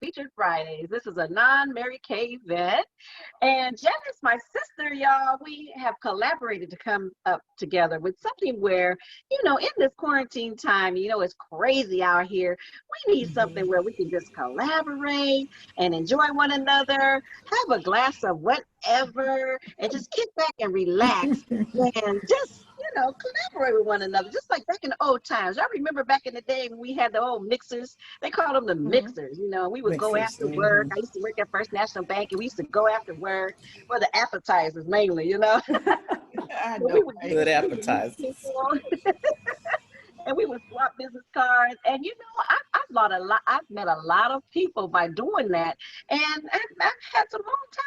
Featured Fridays. This is a non-Mary Kay event. And Janice, my sister, y'all, we have collaborated to come up together with something where, in this quarantine time, it's crazy out here. We need something Mhm. where we can just collaborate and enjoy one another, have a glass of whatever, and just kick back and relax and just collaborate with one another, just like back in the old times. I remember back in the day when we had the old mixers. They called them the Mhm. mixers. We would go Mixers. after work. Hmm. I used to work at First National Bank, and we used to go after work for the appetizers mainly. I But know, we would right? meet, Good we would meet appetizers. people, and we would swap business cards. And I've met a lot of people by doing that, and I've had some long time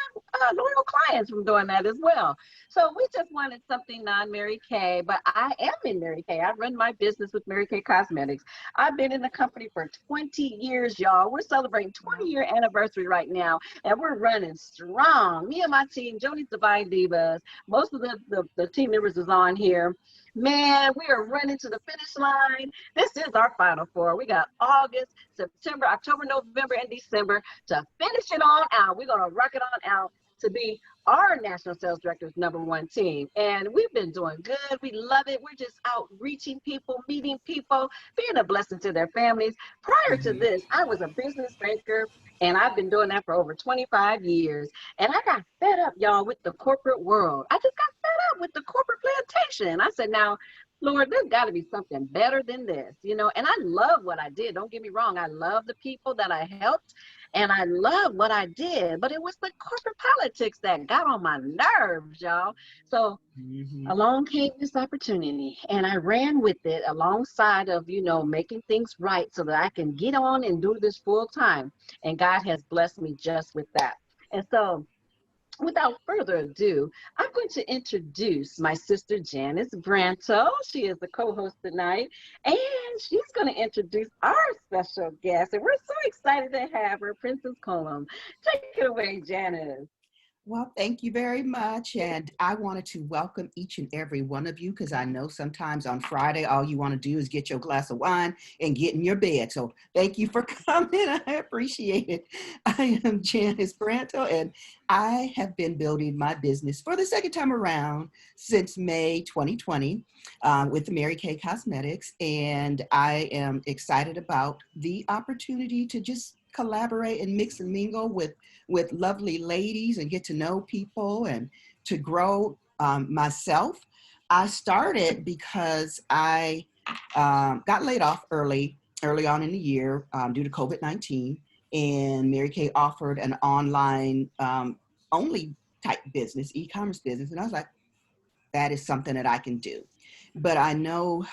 loyal clients from doing that as well. So we just wanted something non-Mary Kay, but I am in Mary Kay. I run my business with Mary Kay Cosmetics. I've been in the company for 20 years, y'all. We're celebrating Wow. 20-year anniversary right now, and we're running strong. Me and my team, Joni's Divine Divas. Most of the team members is on here. Man, we are running to the finish line. This is our final four. We got August, September, October, November, and December to finish it on out. We're going to rock it on out to be our national sales director's #1 team. And we've been doing good. We love it. We're just out reaching people, meeting people, being a blessing to their families. Prior to Hmm. this, I was a business banker, and I've been doing that for over 25 years. And I got fed up, y'all, with the corporate world. I just got fed up with the corporate plantation. I said, now, Lord, there's got to be something better than this. And I love what I did. Don't get me wrong. I love the people that I helped, and I love what I did. But it was the corporate politics that got on my nerves, y'all. So Hmm. along came this opportunity, and I ran with it alongside of, making things right so that I can get on and do this full time. And God has blessed me just with that. And so, without further ado, I'm going to introduce my sister Janice Branto. She is the co-host tonight, and she's going to introduce our special guest. And we're so excited to have her, Princess Cullum. Take it away, Janice. Well, thank you very much. And I wanted to welcome each and every one of you because I know sometimes on Friday, all you want to do is get your glass of wine and get in your bed. So thank you for coming. I appreciate it. I am Janice Branto, and I have been building my business for the second time around since May 2020 with Mary Kay Cosmetics. And I am excited about the opportunity to just collaborate and mix and mingle with lovely ladies and get to know people and to grow myself. I started because I got laid off early on in the year due to COVID-19, and Mary Kay offered an online only type business, e-commerce business, and I was like, that is something that I can do. But I know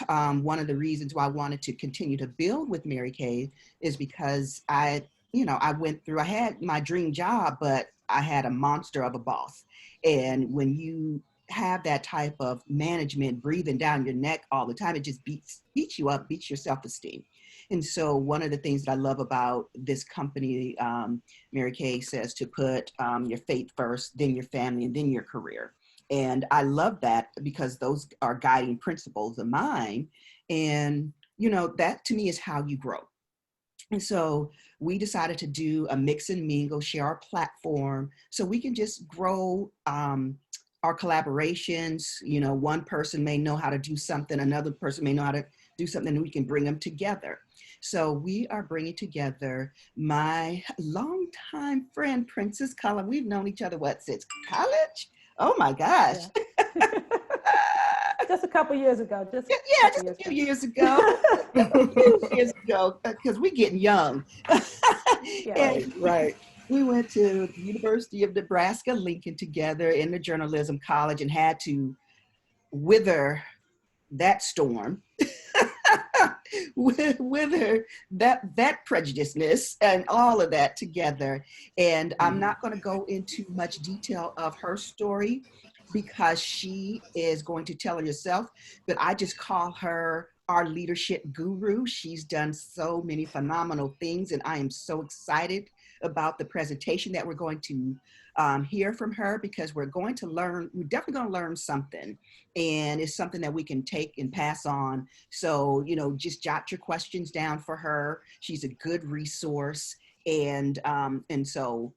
one of the reasons why I wanted to continue to build with Mary Kay is because I had my dream job, but I had a monster of a boss. And when you have that type of management breathing down your neck all the time, it just beats you up, beats your self-esteem. And so one of the things that I love about this company, Mary Kay, says to put your faith first, then your family, and then your career. And I love that because those are guiding principles of mine. And, that to me is how you grow. And so we decided to do a mix and mingle, share our platform so we can just grow our collaborations. One person may know how to do something, another person may know how to do something, and we can bring them together. So we are bringing together my longtime friend, Princess Cullum. We've known each other, since college? Oh my gosh. Yeah. Just a couple years ago. Just a Yeah, couple just a years few ago. years ago. A few years ago, because we're getting young. Yeah. And Right. we, Right. we went to the University of Nebraska, Lincoln together in the journalism college and had to wither that storm, wither that prejudiceness and all of that together. And I'm not going to go into much detail of her story because she is going to tell it herself, but I just call her our leadership guru. She's done so many phenomenal things, and I am so excited about the presentation that we're going to hear from her because we're definitely going to learn something, and it's something that we can take and pass on. So, just jot your questions down for her. She's a good resource. And so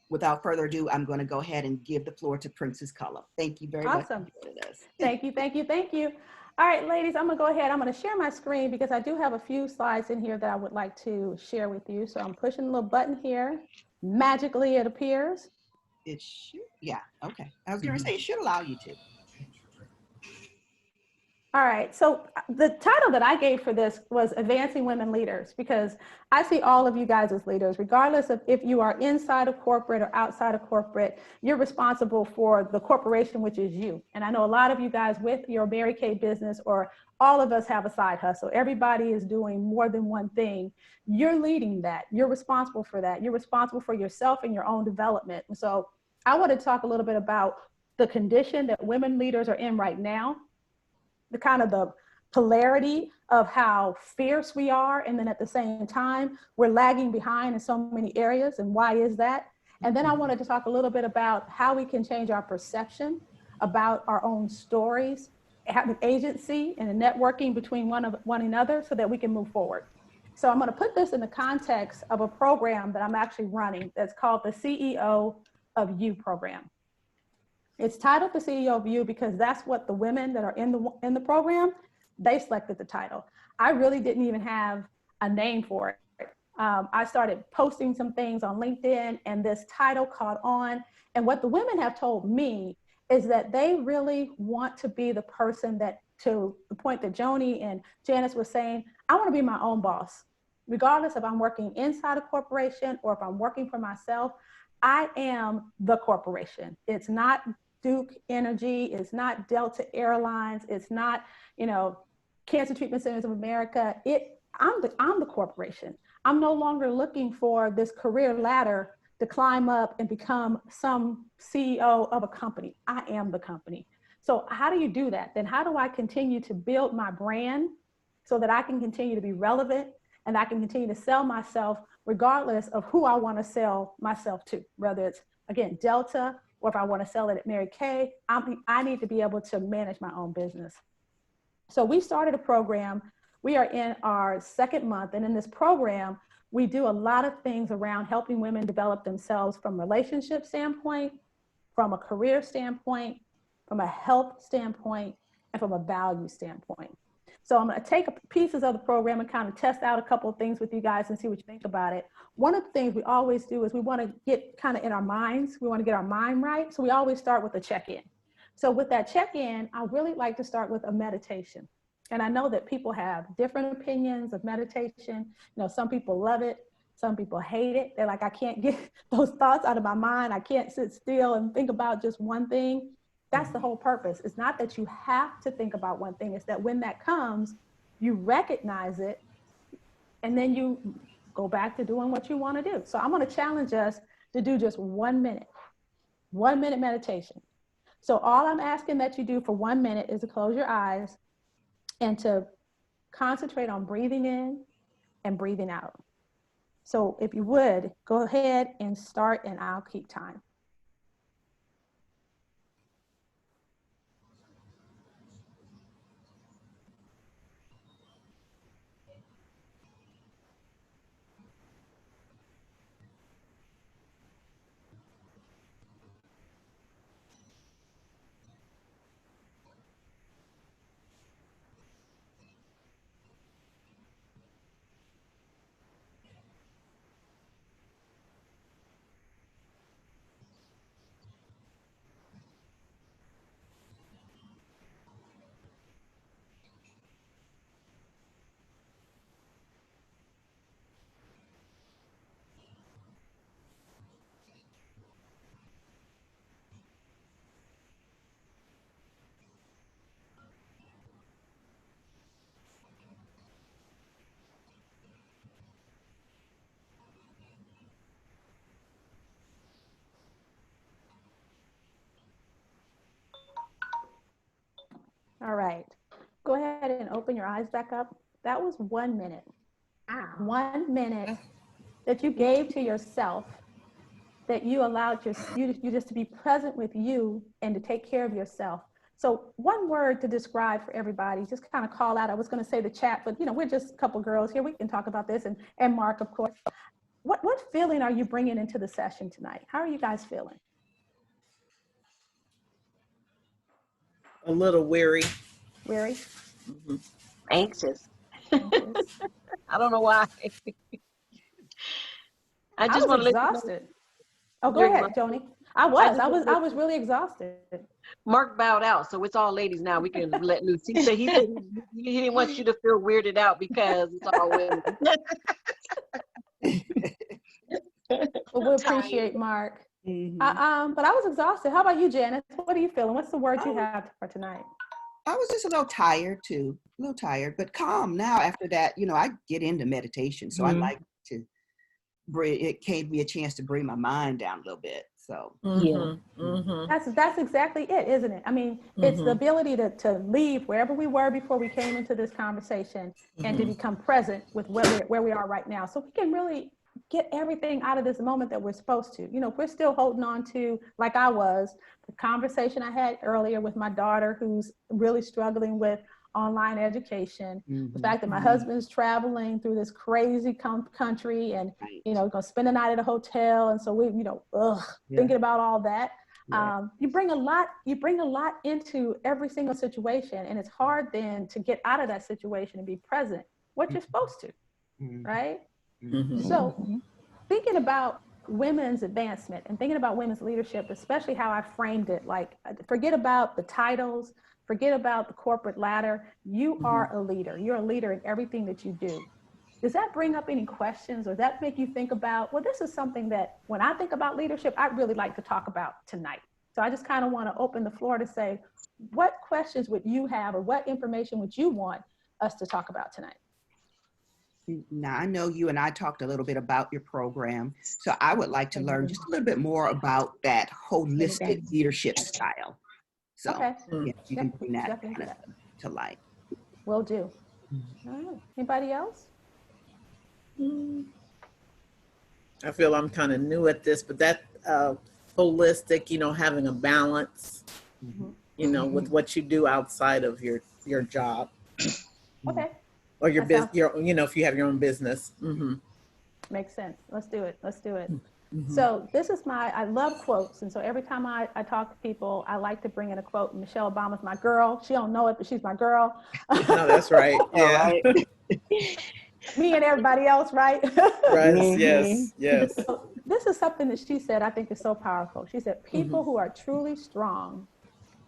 without further ado, I'm going to go ahead and give the floor to Princess Cullum. Thank you very much for Awesome. joining us. Thank you, thank you, thank you. All right, ladies, I'm gonna go ahead. I'm gonna share my screen because I do have a few slides in here that I would like to share with you. So I'm pushing a little button here. Magically, it appears. It should, yeah, okay. I was going to say it should allow you to. All right, so the title that I gave for this was Advancing Women Leaders, because I see all of you guys as leaders, regardless of if you are inside of corporate or outside of corporate, you're responsible for the corporation, which is you. And I know a lot of you guys with your Mary Kay business, or all of us have a side hustle. Everybody is doing more than one thing. You're leading that. You're responsible for that. You're responsible for yourself and your own development. And so I want to talk a little bit about the condition that women leaders are in right now, the kind of the polarity of how fierce we are, and then at the same time we're lagging behind in so many areas, and why is that? And then I wanted to talk a little bit about how we can change our perception about our own stories, having agency and a networking between one another so that we can move forward. So I'm going to put this in the context of a program that I'm actually running that's called the CEO of You program. It's titled the CEO of You because that's what the women that are in the program, they selected the title. I really didn't even have a name for it. I started posting some things on LinkedIn, and this title caught on. And what the women have told me is that they really want to be the person that, to the point that Joni and Janice was saying, I want to be my own boss. Regardless if I'm working inside a corporation or if I'm working for myself, I am the corporation. It's not Duke Energy, it's not Delta Airlines, it's not, Cancer Treatment Centers of America. I'm the corporation. I'm no longer looking for this career ladder to climb up and become some CEO of a company. I am the company. So how do you do that? Then how do I continue to build my brand so that I can continue to be relevant and I can continue to sell myself regardless of who I want to sell myself to, whether it's, again, Delta, or if I want to sell it at Mary Kay, I need to be able to manage my own business. So we started a program. We are in our second month. And in this program, we do a lot of things around helping women develop themselves from a relationship standpoint, from a career standpoint, from a health standpoint, and from a value standpoint. So I'm going to take pieces of the program and kind of test out a couple of things with you guys and see what you think about it. One of the things we always do is we want to get kind of in our minds. We want to get our mind right. So we always start with a check-in. So with that check-in, I really like to start with a meditation. And I know that people have different opinions of meditation. Some people love it. Some people hate it. They're like, I can't get those thoughts out of my mind. I can't sit still and think about just one thing. That's the whole purpose. It's not that you have to think about one thing. It's that when that comes, you recognize it, and then you go back to doing what you want to do. So I'm going to challenge us to do just 1 minute meditation. So all I'm asking that you do for 1 minute is to close your eyes and to concentrate on breathing in and breathing out. So if you would, go ahead and start, and I'll keep time. All right. Go ahead and open your eyes back up. That was 1 minute. 1 minute that you gave to yourself, that you allowed you just to be present with you and to take care of yourself. So one word to describe for everybody, just kind of call out. I was going to say the chat, but we're just a couple girls here. We can talk about this, and Mark, of course. what feeling are you bringing into the session tonight? How are you guys feeling? A little weary. Weary? Mhm. Anxious. Anxious? I don't know why. I I just was want to let you know exhausted. Oh, go you're ahead, exhausted. Joni. I was really exhausted. Mark bowed out, so it's all ladies now. We can let loose. He said he didn't want you to feel weirded out because it's all women. Well, we I'm tired. appreciate Mark. Mhm. But I was exhausted. How about you, Janice? What are you feeling? What's the word you have for tonight? I was just a little tired too, a little tired, but calm now after that. I get into meditation, so I like to it gave me a chance to bring my mind down a little bit. So Yeah. That's exactly it, isn't it? I mean, it's the ability to leave wherever we were before we came into this conversation and to become present with where we are right now. So we can really get everything out of this moment that we're supposed to. If we're still holding on to, like I was, the conversation I had earlier with my daughter who's really struggling with online education, the fact that my husband's traveling through this crazy country and, right. gonna spend the night at a hotel. And so we, thinking about all that. Yeah. You bring a lot into every single situation, and it's hard then to get out of that situation and be present what you're supposed to, right? So thinking about women's advancement and thinking about women's leadership, especially how I framed it, like forget about the titles, forget about the corporate ladder. You are a leader. You're a leader in everything that you do. Does that bring up any questions, or does that make you think about, well, this is something that when I think about leadership, I'd really like to talk about tonight. So I just kind of want to open the floor to say, what questions would you have, or what information would you want us to talk about tonight? Now, I know you and I talked a little bit about your program, so I would like to learn just a little bit more about that holistic leadership style. So, Okay. yeah, you can bring that Definitely kind of to light. Will do. All right. Anybody else? I feel I'm kind of new at this, but that holistic, having a balance, with what you do outside of your job Okay. or your That business, sounds- if you have your own business. Makes sense. Let's do it. So this is I love quotes. And so every time I talk to people, I like to bring in a quote. Michelle Obama's my girl. She don't know it, but she's my girl. No, that's right. Yeah. All right. Me and everybody else, right? Right. Yes. So this is something that she said I think is so powerful. She said, people who are truly strong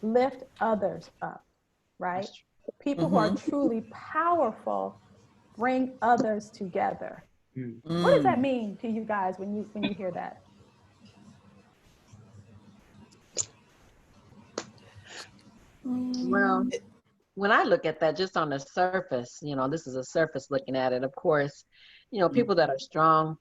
lift others up, right? People who are truly powerful bring others together. What does that mean to you guys when you hear that? Well, when I look at that just on the surface, this is a surface looking at it. Of course, people that are strong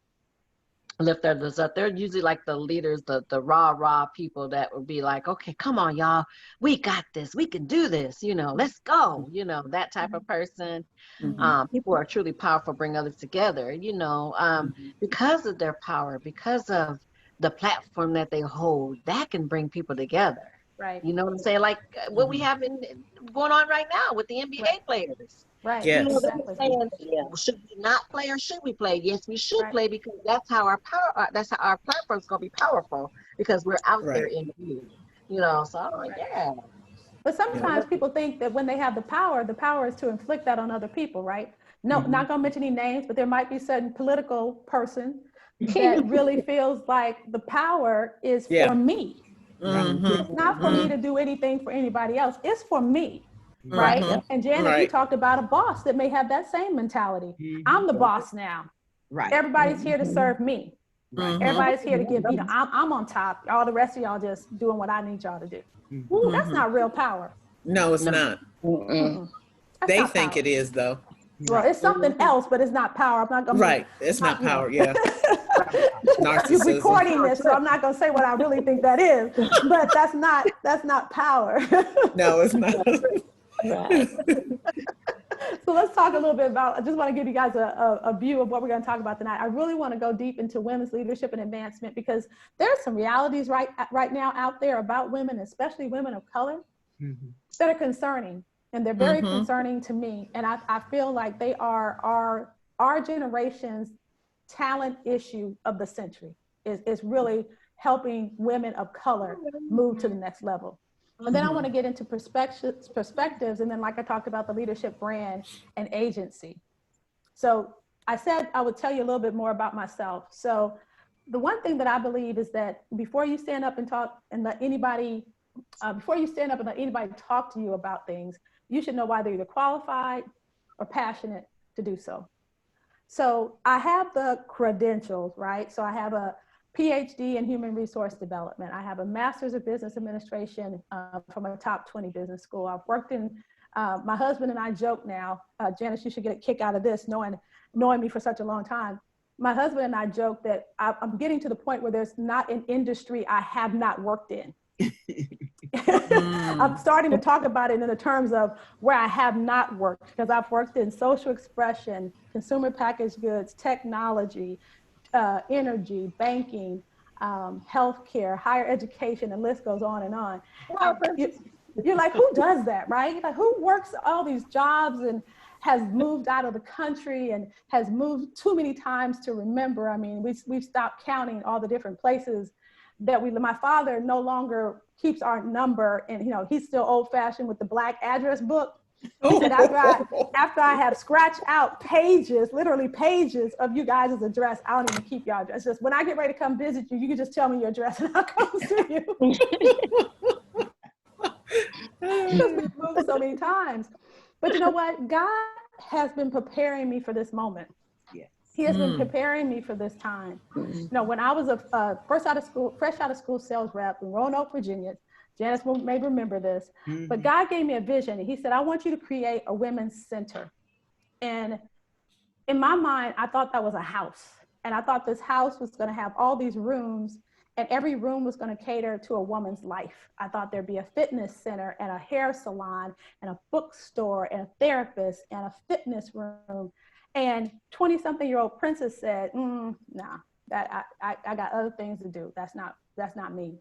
lift others up. They're usually like the leaders, the rah people that would be like, okay, come on, y'all, we got this, we can do this, let's go, that type of person. People who are truly powerful bring others together, because of their power, because of the platform that they hold, that can bring people together. Right. You know what I'm saying? Like what we have going on right now with the NBA players. Right. Yes. They're Exactly. saying, should we not play or should we play? Yes, we should play because that's how our power. That's how our platform's gonna be powerful because we're out there in the field. So I'm like, yeah. But sometimes people think that when they have the power is to inflict that on other people, right? No, not gonna mention any names, but there might be certain political person that really feels like the power is for me. It's not for me to do anything for anybody else. It's for me. Right. And Janice, you talked about a boss that may have that same mentality. I'm the boss now. Right. Everybody's here to serve me. Everybody's here to give, I'm on top. All the rest of y'all just doing what I need y'all to do. Ooh, that's not real power. No, it's not. They not think power. it is, though. Well, it's something else, but it's not power. I'm not gonna. Right. It's not power. Yeah. Narcissism. You're recording this, so I'm not gonna say what I really think that is. But that's not power. No, it's not. Right. So let's talk a little bit about, I just want to give you guys a view of what we're going to talk about tonight. I really want to go deep into women's leadership and advancement because there are some realities right now out there about women, especially women of color, that are concerning. And they're very concerning to me. And I feel like they are our generation's talent issue of the century is really helping women of color move to the next level. And then I want to get into perspectives. And then, like I talked about, the leadership brand and agency. So I said I would tell you a little bit more about myself. So the one thing that I believe is that before you stand up and talk and let anybody, talk to you about things, you should know why they're either qualified or passionate to do so. So I have the credentials, right? So I have a PhD in human resource development. I have a master's of business administration from a top 20 business school. I've worked in, my husband and I joke now, Janice, you should get a kick out of this, knowing me for such a long time. My husband and I joke that I'm getting to the point where there's not an industry I have not worked in. I'm starting to talk about it in the terms of where I have not worked, because I've worked in social expression, consumer packaged goods, technology, energy, banking, healthcare, higher education, the list goes on and on. You're like, who does that, right? Like, who works all these jobs and has moved out of the country and has moved too many times to remember? I mean, we've stopped counting all the different places that my father no longer keeps our number, and he's still old fashioned with the black address book. He said, after I have scratched out pages, literally pages of you guys' address, I don't even keep your address. Just when I get ready to come visit you, you can just tell me your address and I'll come see you. Because we've moved so many times. But you know what? God has been preparing me for this moment. Yes. He has been preparing me for this time. When I was a fresh out of school sales rep in Roanoke, Virginia, Janice may remember this, but God gave me a vision. He said, I want you to create a women's center. And in my mind, I thought that was a house. And I thought this house was going to have all these rooms, and every room was going to cater to a woman's life. I thought there'd be a fitness center and a hair salon and a bookstore and a therapist and a fitness room. And 20-something-year-old Princess said, nah, that I got other things to do. That's not me.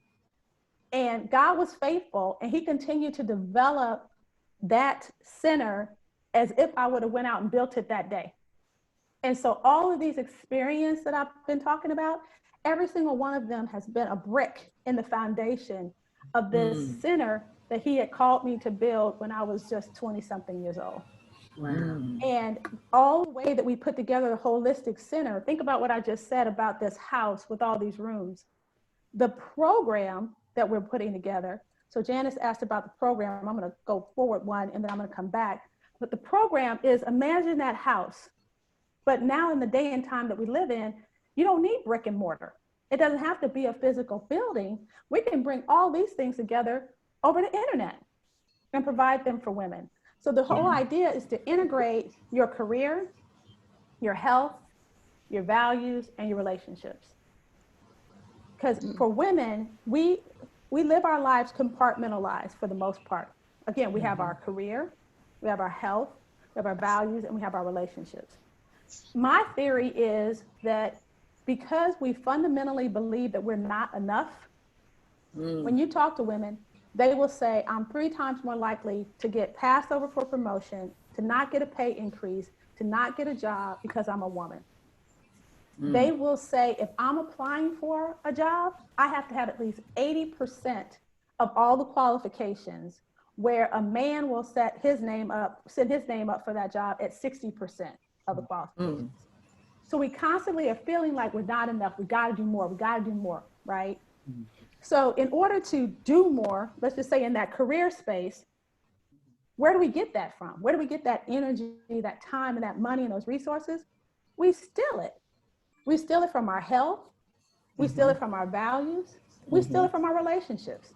And God was faithful, and he continued to develop that center as if I would have went out and built it that day. And so all of these experiences that I've been talking about, every single one of them has been a brick in the foundation of this center that he had called me to build when I was just 20-something years old. Wow. And all the way that we put together the holistic center, think about what I just said about this house with all these rooms. The program that we're putting together. So Janice asked about the program. I'm going to go forward one, and then I'm going to come back. But the program is, imagine that house. But now in the day and time that we live in, you don't need brick and mortar. It doesn't have to be a physical building. We can bring all these things together over the internet and provide them for women. So the whole idea is to integrate your career, your health, your values, and your relationships. Because for women, we live our lives compartmentalized for the most part. Again, we have our career, we have our health, we have our values, and we have our relationships. My theory is that because we fundamentally believe that we're not enough, when you talk to women, they will say, I'm 3 times more likely to get passed over for promotion, to not get a pay increase, to not get a job because I'm a woman. They will say, if I'm applying for a job, I have to have at least 80% of all the qualifications, where a man will send his name up for that job at 60% of the qualifications. So we constantly are feeling like we're not enough. We got to do more, right? So in order to do more, let's just say in that career space, where do we get that from? Where do we get that energy, that time, and that money and those resources? We steal it. We steal it from our health. We steal it from our values. We steal it from our relationships.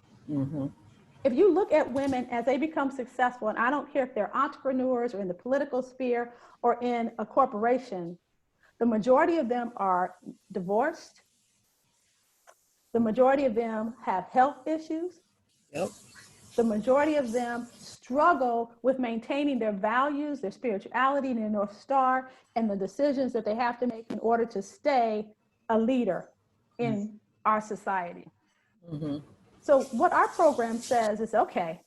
If you look at women as they become successful, and I don't care if they're entrepreneurs or in the political sphere or in a corporation, the majority of them are divorced. The majority of them have health issues. The majority of them struggle with maintaining their values, their spirituality, and their North Star, and the decisions that they have to make in order to stay a leader in our society. So what our program says is, okay,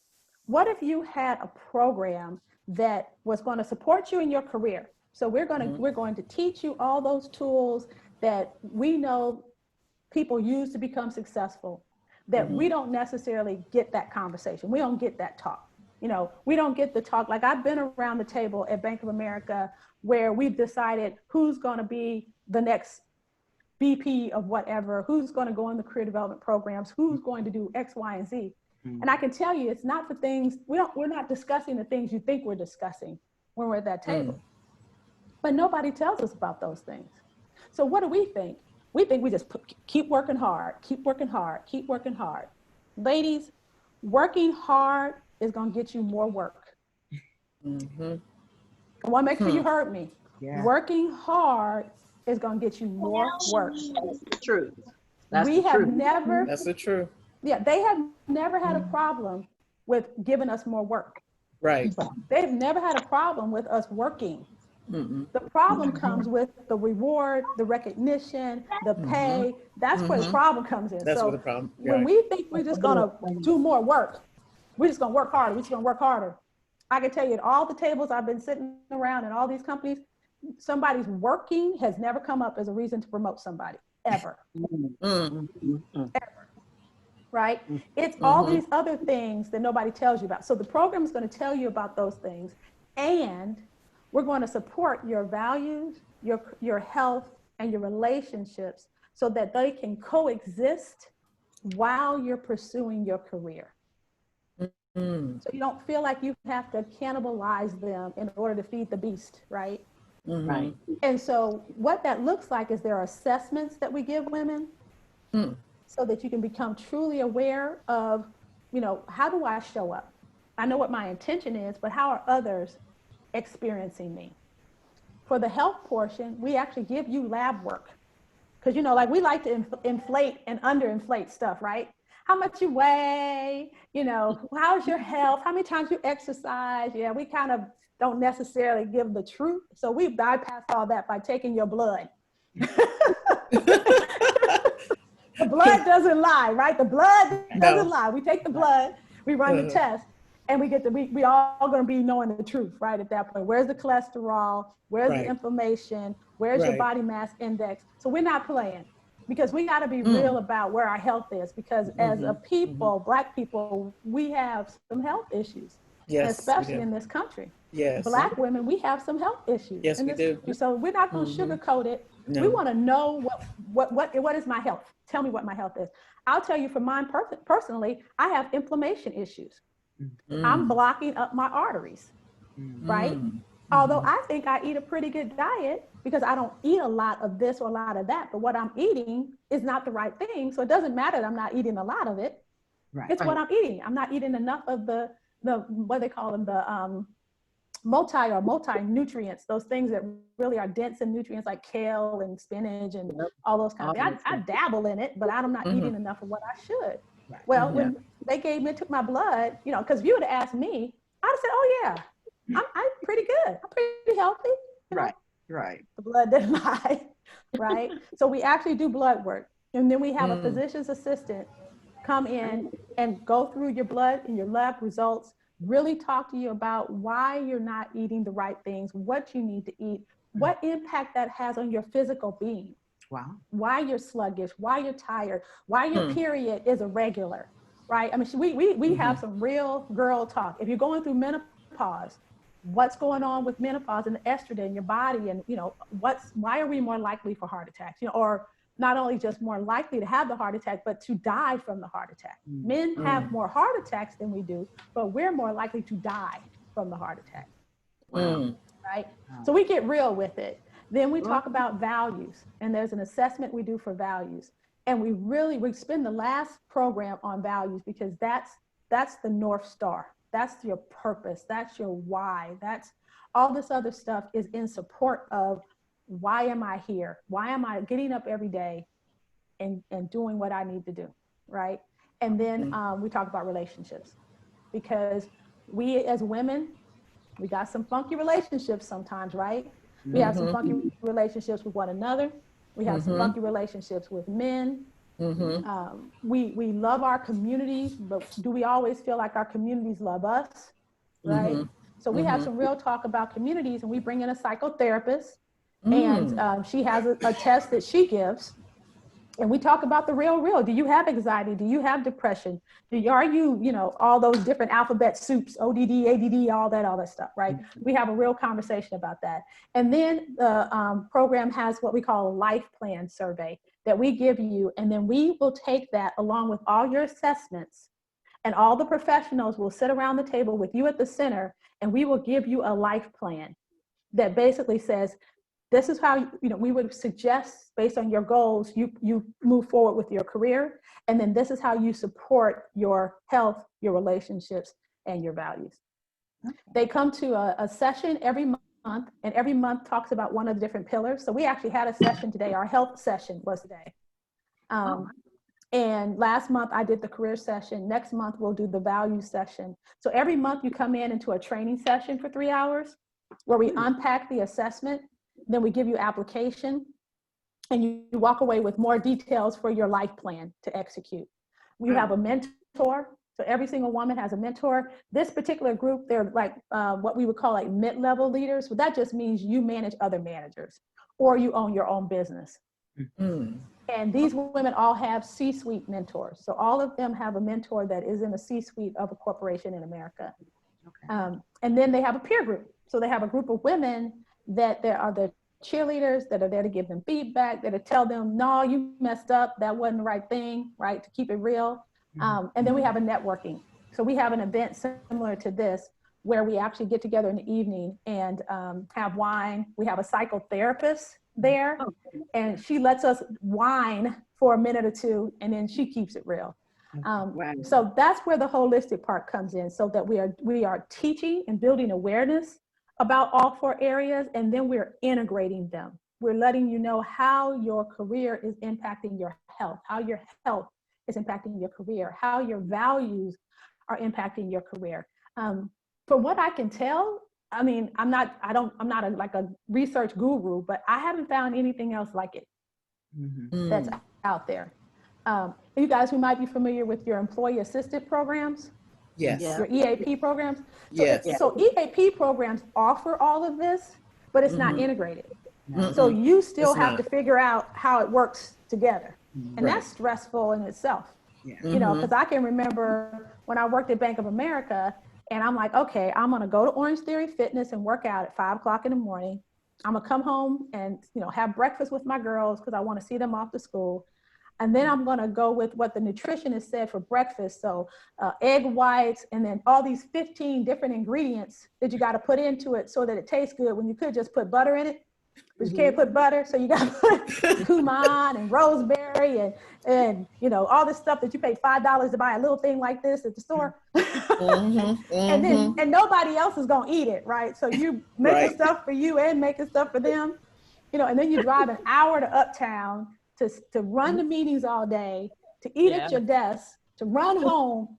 what if you had a program that was going to support you in your career? So we're going to teach you all those tools that we know people use to become successful, that we don't necessarily get that conversation. We don't get that talk. You know, we don't get the talk. Like, I've been around the table at Bank of America where we've decided who's going to be the next VP of whatever, who's going to go in the career development programs, who's going to do X, Y, and Z. And I can tell you, it's not for things, we're not discussing the things you think we're discussing when we're at that table. But nobody tells us about those things. So what do we think? We think we just keep working hard, keep working hard, keep working hard. Ladies, working hard is going to get you more work. I want to make sure you heard me. Yeah. Working hard is going to get you more work. That's the truth. That's we the have truth. never. That's the truth. Yeah, they have never had a problem with giving us more work. Right. They've never had a problem with us working. The problem comes with the reward, the recognition, the pay. That's where the problem comes in. That's so where the problem. When we think we're just going to do more work, we're just going to work harder. We're just going to work harder. I can tell you at all the tables I've been sitting around in all these companies, somebody's working has never come up as a reason to promote somebody, ever. Ever. Right? It's all these other things that nobody tells you about. So the program is going to tell you about those things, and we're going to support your values, your health, and your relationships so that they can coexist while you're pursuing your career. So you don't feel like you have to cannibalize them in order to feed the beast, right? Right. And so what that looks like is there are assessments that we give women so that you can become truly aware of, you know, how do I show up? I know what my intention is, but how are others experiencing me? For the health portion, we actually give you lab work. Because, you know, like we like to inflate and underinflate stuff, right? How much you weigh, you know, how's your health? How many times you exercise? Yeah, we kind of don't necessarily give the truth. So we bypass all that by taking your blood. The blood doesn't lie, right? The blood doesn't lie. We take the blood, we run the test, and we all going to be knowing the truth, right? At that point, where's the cholesterol? Where's the inflammation? Where's your body mass index? So we're not playing, because we got to be real about where our health is, because as a people, Black people, we have some health issues, especially in this country. Black women, we have some health issues. Yes, we do. So we're not going to sugarcoat it. No. We want to know what is my health. Tell me what my health is. I'll tell you, for mine personally, I have inflammation issues. I'm blocking up my arteries, right? Although I think I eat a pretty good diet because I don't eat a lot of this or a lot of that, but what I'm eating is not the right thing. So it doesn't matter that I'm not eating a lot of it. It's what I'm eating. I'm not eating enough of the what they call them, the multi-nutrients, those things that really are dense in nutrients, like kale and spinach and all those kinds of things. I dabble in it, but I'm not eating enough of what I should. Well, when they took my blood, you know, because if you would have asked me, I'd have said, oh yeah, I'm pretty good. I'm pretty healthy. You know? Right. The blood didn't lie, right? So we actually do blood work. And then we have a physician's assistant come in and go through your blood and your lab results, really talk to you about why you're not eating the right things, what you need to eat, what impact that has on your physical being. Wow. Why you're sluggish, why you're tired, why your period is irregular, right? I mean, we have some real girl talk. If you're going through menopause, what's going on with menopause and the estrogen in your body, and, you know, why are we more likely for heart attacks, you know, or not only just more likely to have the heart attack, but to die from the heart attack. Men have more heart attacks than we do, but we're more likely to die from the heart attack. Right? So we get real with it. Then we talk about values, and there's an assessment we do for values. And we spend the last program on values, because that's the North Star. That's your purpose. That's your why. That's all this other stuff is in support of, why am I here? Why am I getting up every day and doing what I need to do, right? And then we talk about relationships, because we as women, we got some funky relationships sometimes, right? We have some funky relationships with one another. We have some funky relationships with men. We love our communities, but do we always feel like our communities love us, right? So we have some real talk about communities, and we bring in a psychotherapist, Mm. and she has a test that she gives. And we talk about the real. Do you have anxiety? Do you have depression? Are you, all those different alphabet soups, ODD, ADD, all that stuff, right? We have a real conversation about that. And then the program has what we call a life plan survey that we give you. And then we will take that along with all your assessments, and all the professionals will sit around the table with you at the center, and we will give you a life plan that basically says, this is how, we would suggest based on your goals, you move forward with your career. And then this is how you support your health, your relationships, and your values. Okay. They come to a session every month, and every month talks about one of the different pillars. So we actually had a session today. Our health session was today. And last month I did the career session. Next month we'll do the value session. So every month you come into a training session for 3 hours where we unpack the assessment. Then we give you application, and you walk away with more details for your life plan to execute. You have a mentor. So every single woman has a mentor. This particular group, they're like what we would call like mid-level leaders. But that just means you manage other managers, or you own your own business. Mm. And these women all have C-suite mentors. So all of them have a mentor that is in the C-suite of a corporation in America. Okay. And then they have a peer group. So they have a group of women that there are the cheerleaders that are there to give them feedback, that to tell them, no, you messed up, that wasn't the right thing, right, to keep it real. And then we have a networking. So we have an event similar to this where we actually get together in the evening and have wine. We have a psychotherapist there, and she lets us whine for a minute or two, and then she keeps it real. So that's where the holistic part comes in, so that we are teaching and building awareness about all 4 areas, and then we're integrating them. We're letting you know how your career is impacting your health, how your health is impacting your career, how your values are impacting your career. From what I can tell, I mean, I'm not like a research guru, but I haven't found anything else like it that's out there. You guys who might be familiar with your employee assisted programs, yes, your EAP programs. So, yes. so EAP programs offer all of this, but it's not integrated. So you still have to figure out how it works together. And that's stressful in itself. Because I can remember when I worked at Bank of America, and I'm like, okay, I'm going to go to Orange Theory Fitness and work out at 5 o'clock in the morning. I'm going to come home and, have breakfast with my girls because I want to see them off to school. And then I'm going to go with what the nutritionist said for breakfast. So egg whites, and then all these 15 different ingredients that you got to put into it so that it tastes good, when you could just put butter in it. But you can't put butter, so you got to put cumin and rosemary and all this stuff that you pay $5 to buy a little thing like this at the store. And nobody else is going to eat it, right? So you making stuff for you and making stuff for them, and then you drive an hour to Uptown to run the meetings all day, to eat at your desk, to run home.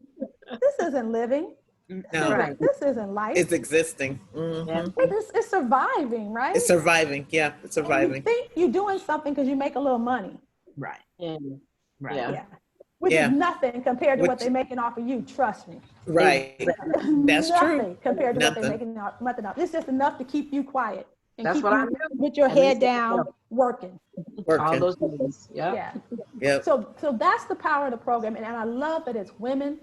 This isn't living. No. This isn't life. It's existing. It's surviving, right? It's surviving. Yeah, it's surviving. And you think you're doing something because you make a little money. Right. Right. Yeah. Which is nothing compared to what they're making off of you. Trust me. Right. That's nothing true. Compared to what they're making off. It's just enough to keep you quiet. And that's keep what you I do. with your head down, working. All those things. Yeah. Yep. So that's the power of the program. And I love that it's women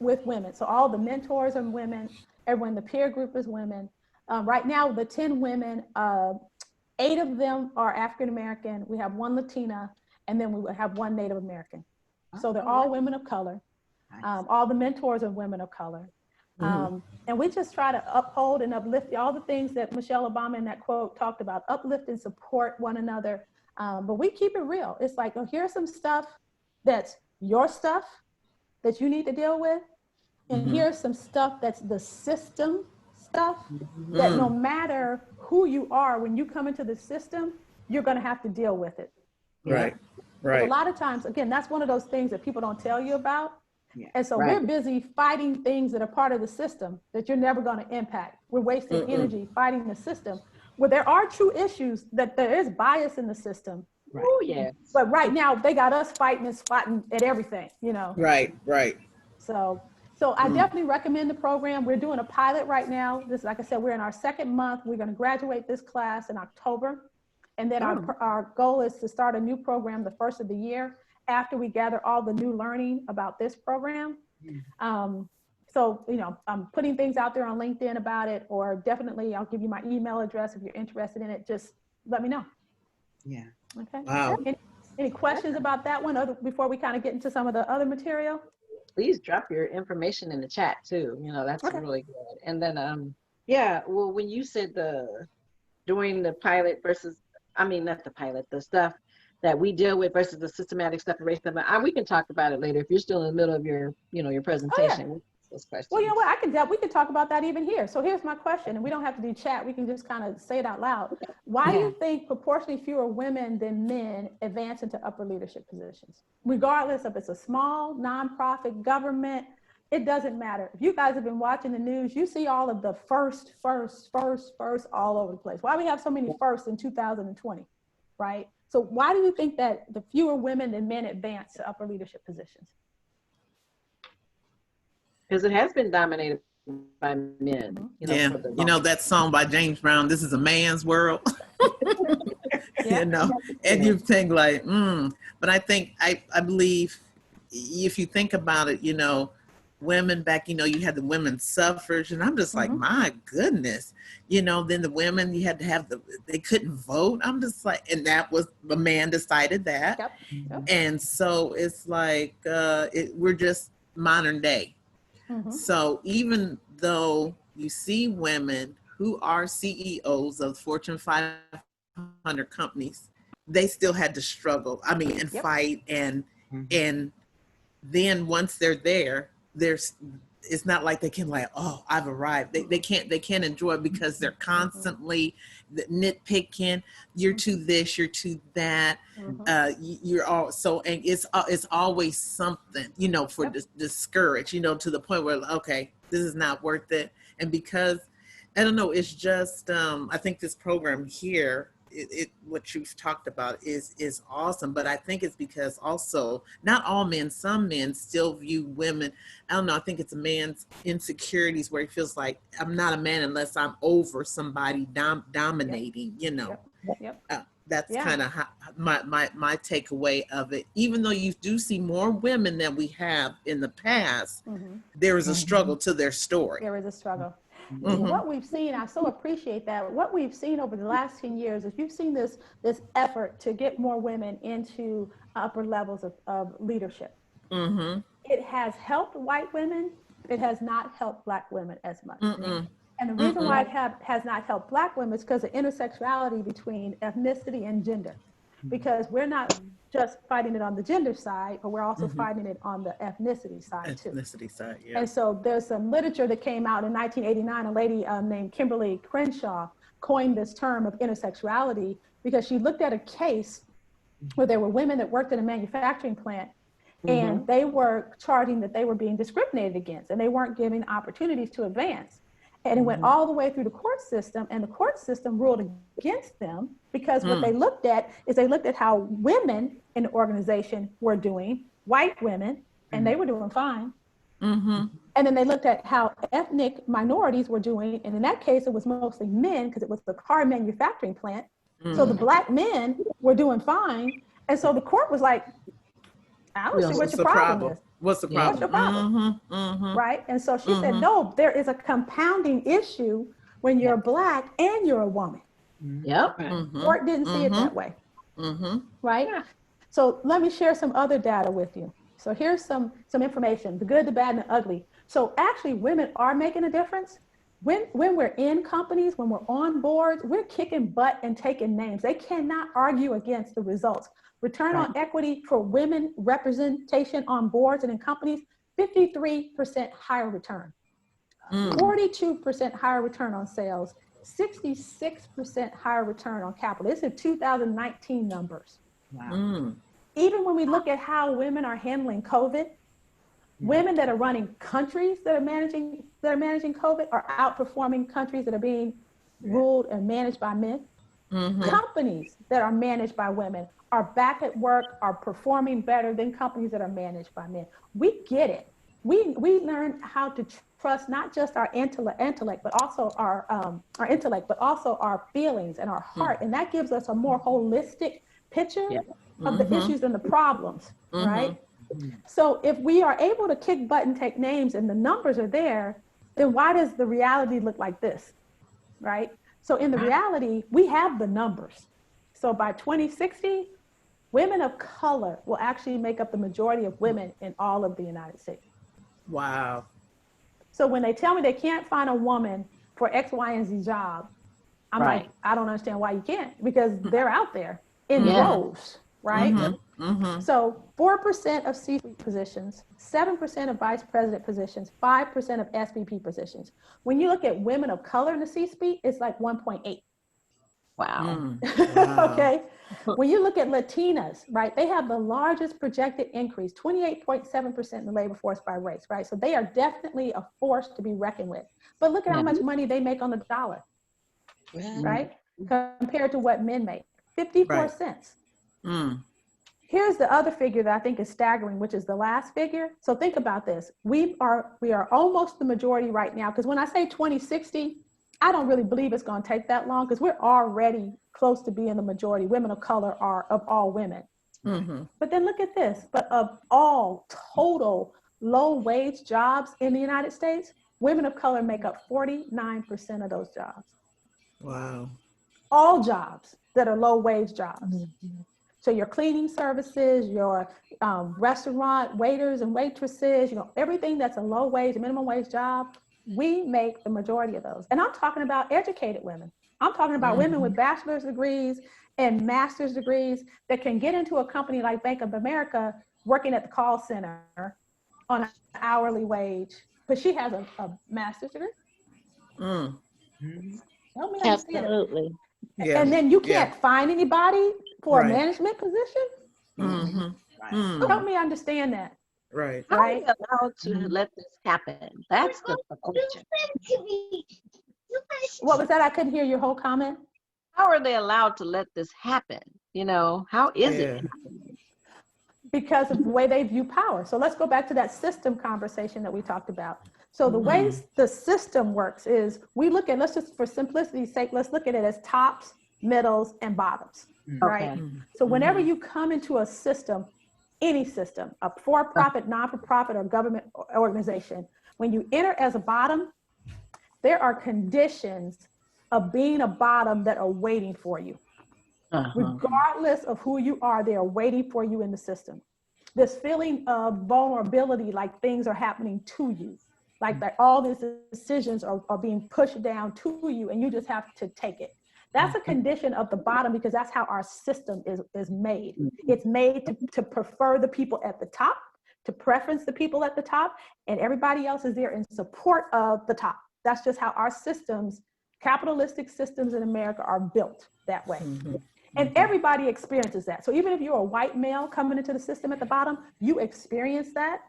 with women. So all the mentors are women. Everyone, the peer group is women. Right now, the 10 women, 8 of them are African American. We have 1 Latina, and then we have 1 Native American. So they're all women of color. All the mentors are women of color. And we just try to uphold and uplift all the things that Michelle Obama in that quote talked about, uplift and support one another. But we keep it real. It's like, here's some stuff that's your stuff that you need to deal with. And here's some stuff that's the system stuff that no matter who you are, when you come into the system, you're going to have to deal with it. Right. A lot of times, again, that's one of those things that people don't tell you about. And so we're busy fighting things that are part of the system that you're never going to impact. We're wasting energy fighting the system where there are true issues, that there is bias in the system. Oh, yes. But right now they got us fighting and spotting at everything, Right. So So I definitely recommend the program. We're doing a pilot right now. This, like I said, we're in our second month. We're going to graduate this class in October. And then our goal is to start a new program the first of the year after we gather all the new learning about this program. So, you know, I'm putting things out there on LinkedIn about it, or definitely I'll give you my email address if you're interested in it. Just let me know. Yeah. Okay. Wow. Any questions about that one before we kind of get into some of the other material? Please drop your information in the chat too. You know, that's really good. And then, yeah, well, when you said doing the pilot versus, I mean, not the pilot, the stuff that we deal with versus the systematic separation, we can talk about it later if you're still in the middle of your, you know, your presentation. Those questions. Well, you know what? We can talk about that even here. So here's my question, and we don't have to do chat. We can just kind of say it out loud. Why do you think proportionally fewer women than men advance into upper leadership positions, regardless if it's a small nonprofit, government? It doesn't matter. If you guys have been watching the news, you see all of the first all over the place. Why do we have so many firsts in 2020, right? So why do you think that the fewer women than men advance to upper leadership positions? Because it has been dominated by men. You know, Yeah, you know that song by James Brown, "This Is a Man's World." You know, and you think like, but I think I believe if you think about it, you know, women back, you know, you had the women's suffrage, and I'm just like, my goodness, you know, then the women, you had to have they couldn't vote. I'm just like, and that was, the man decided that. And so it's like, we're just modern day. So even though you see women who are CEOs of Fortune 500 companies, they still had to struggle. I mean, and fight, and then once they're there, it's not like they can like, oh, I've arrived. They can't enjoy it because they're constantly nitpicking. You're to this, you're to that. You're all so, and it's always something, you know, for discouraged, you know, to the point where, okay, this is not worth it. And because I don't know, it's just I think this program here, what you've talked about is awesome, but I think it's because also not all men, some men still view women, I don't know, I think it's a man's insecurities where he feels like, I'm not a man unless I'm over somebody dominating, you know. That's kind of my takeaway of it. Even though you do see more women than we have in the past, there is a struggle to their story. There is a struggle. What we've seen, I so appreciate that. What we've seen over the last 10 years is you've seen this effort to get more women into upper levels of leadership. It has helped white women. It has not helped Black women as much. And the reason why it has not helped Black women is because of intersectionality between ethnicity and gender. Because we're not just fighting it on the gender side, but we're also fighting it on the ethnicity side too. Ethnicity side, yeah. And so there's some literature that came out in 1989. A lady named Kimberly Crenshaw coined this term of intersectionality because she looked at a case where there were women that worked in a manufacturing plant, and they were charging that they were being discriminated against, and they weren't given opportunities to advance. And it went all the way through the court system, and the court system ruled against them because what they looked at is they looked at how women in the organization were doing, white women, and they were doing fine. And then they looked at how ethnic minorities were doing, and in that case, it was mostly men because it was the car manufacturing plant. So the Black men were doing fine, and so the court was like, I don't see what your problem is. What's the problem? What's your problem? Right? And so she said, no, there is a compounding issue when you're Black and you're a woman. Court didn't see it that way. Right? So let me share some other data with you. So here's some information, the good, the bad, and the ugly. So actually women are making a difference. When we're in companies, when we're on boards, we're kicking butt and taking names. They cannot argue against the results. Return on equity for women representation on boards and in companies, 53% higher return, 42% higher return on sales, 66% higher return on capital. This is 2019 numbers. Even when we look at how women are handling COVID, women that are running countries that are managing COVID are outperforming countries that are being ruled and managed by men. Companies that are managed by women are back at work, are performing better than companies that are managed by men. We get it. we learn how to trust not just our intellect, but also our intellect, but also our feelings and our heart, and that gives us a more holistic picture of the issues and the problems, right? So if we are able to kick butt and take names and the numbers are there, then why does the reality look like this, right? So in the reality, we have the numbers. So by 2060, women of color will actually make up the majority of women in all of the United States. Wow. So when they tell me they can't find a woman for X, Y, and Z job, I'm like, I don't understand why you can't, because they're out there in droves, right? So 4% of C-suite positions, 7% of vice president positions, 5% of SVP positions. When you look at women of color in the C-suite, it's like 1.8. Wow. Okay. When you look at Latinas, right, they have the largest projected increase, 28.7% in the labor force by race, right? So they are definitely a force to be reckoned with. But look at how much money they make on the dollar, right? Compared to what men make, 54 cents. Here's the other figure that I think is staggering, which is the last figure. So think about this. We are almost the majority right now, because when I say 2060, I don't really believe it's going to take that long, because we're already close to being the majority. Women of color are of all women. But then look at this. But of all total low wage jobs in the United States, women of color make up 49% of those jobs. Wow. All jobs that are low wage jobs. So your cleaning services, your restaurant waiters and waitresses, everything that's a low wage, minimum wage job, we make the majority of those. And I'm talking about educated women. I'm talking about women with bachelor's degrees and master's degrees that can get into a company like Bank of America working at the call center on an hourly wage, but she has a master's degree. Help me understand. Absolutely. Yeah. And then you can't find anybody for a management position? Help me understand that. Right. How are we allowed to let this happen? That's the question. What was that? I couldn't hear your whole comment. How are they allowed to let this happen? How is it happening? Because of the way they view power. So let's go back to that system conversation that we talked about. So the way the system works is we look at, let's just for simplicity's sake, let's look at it as tops, middles, and bottoms, right? So whenever you come into a system, any system, a for-profit, non-for-profit, or government organization, when you enter as a bottom, there are conditions of being a bottom that are waiting for you. Regardless of who you are, they are waiting for you in the system. This feeling of vulnerability, like things are happening to you, like that all these decisions are being pushed down to you and you just have to take it. That's a condition of the bottom, because that's how our system is made. It's made to prefer the people at the top, to preference the people at the top, and everybody else is there in support of the top. That's just how our systems, capitalistic systems in America, are built that way. And everybody experiences that. So even if you're a white male coming into the system at the bottom, you experience that.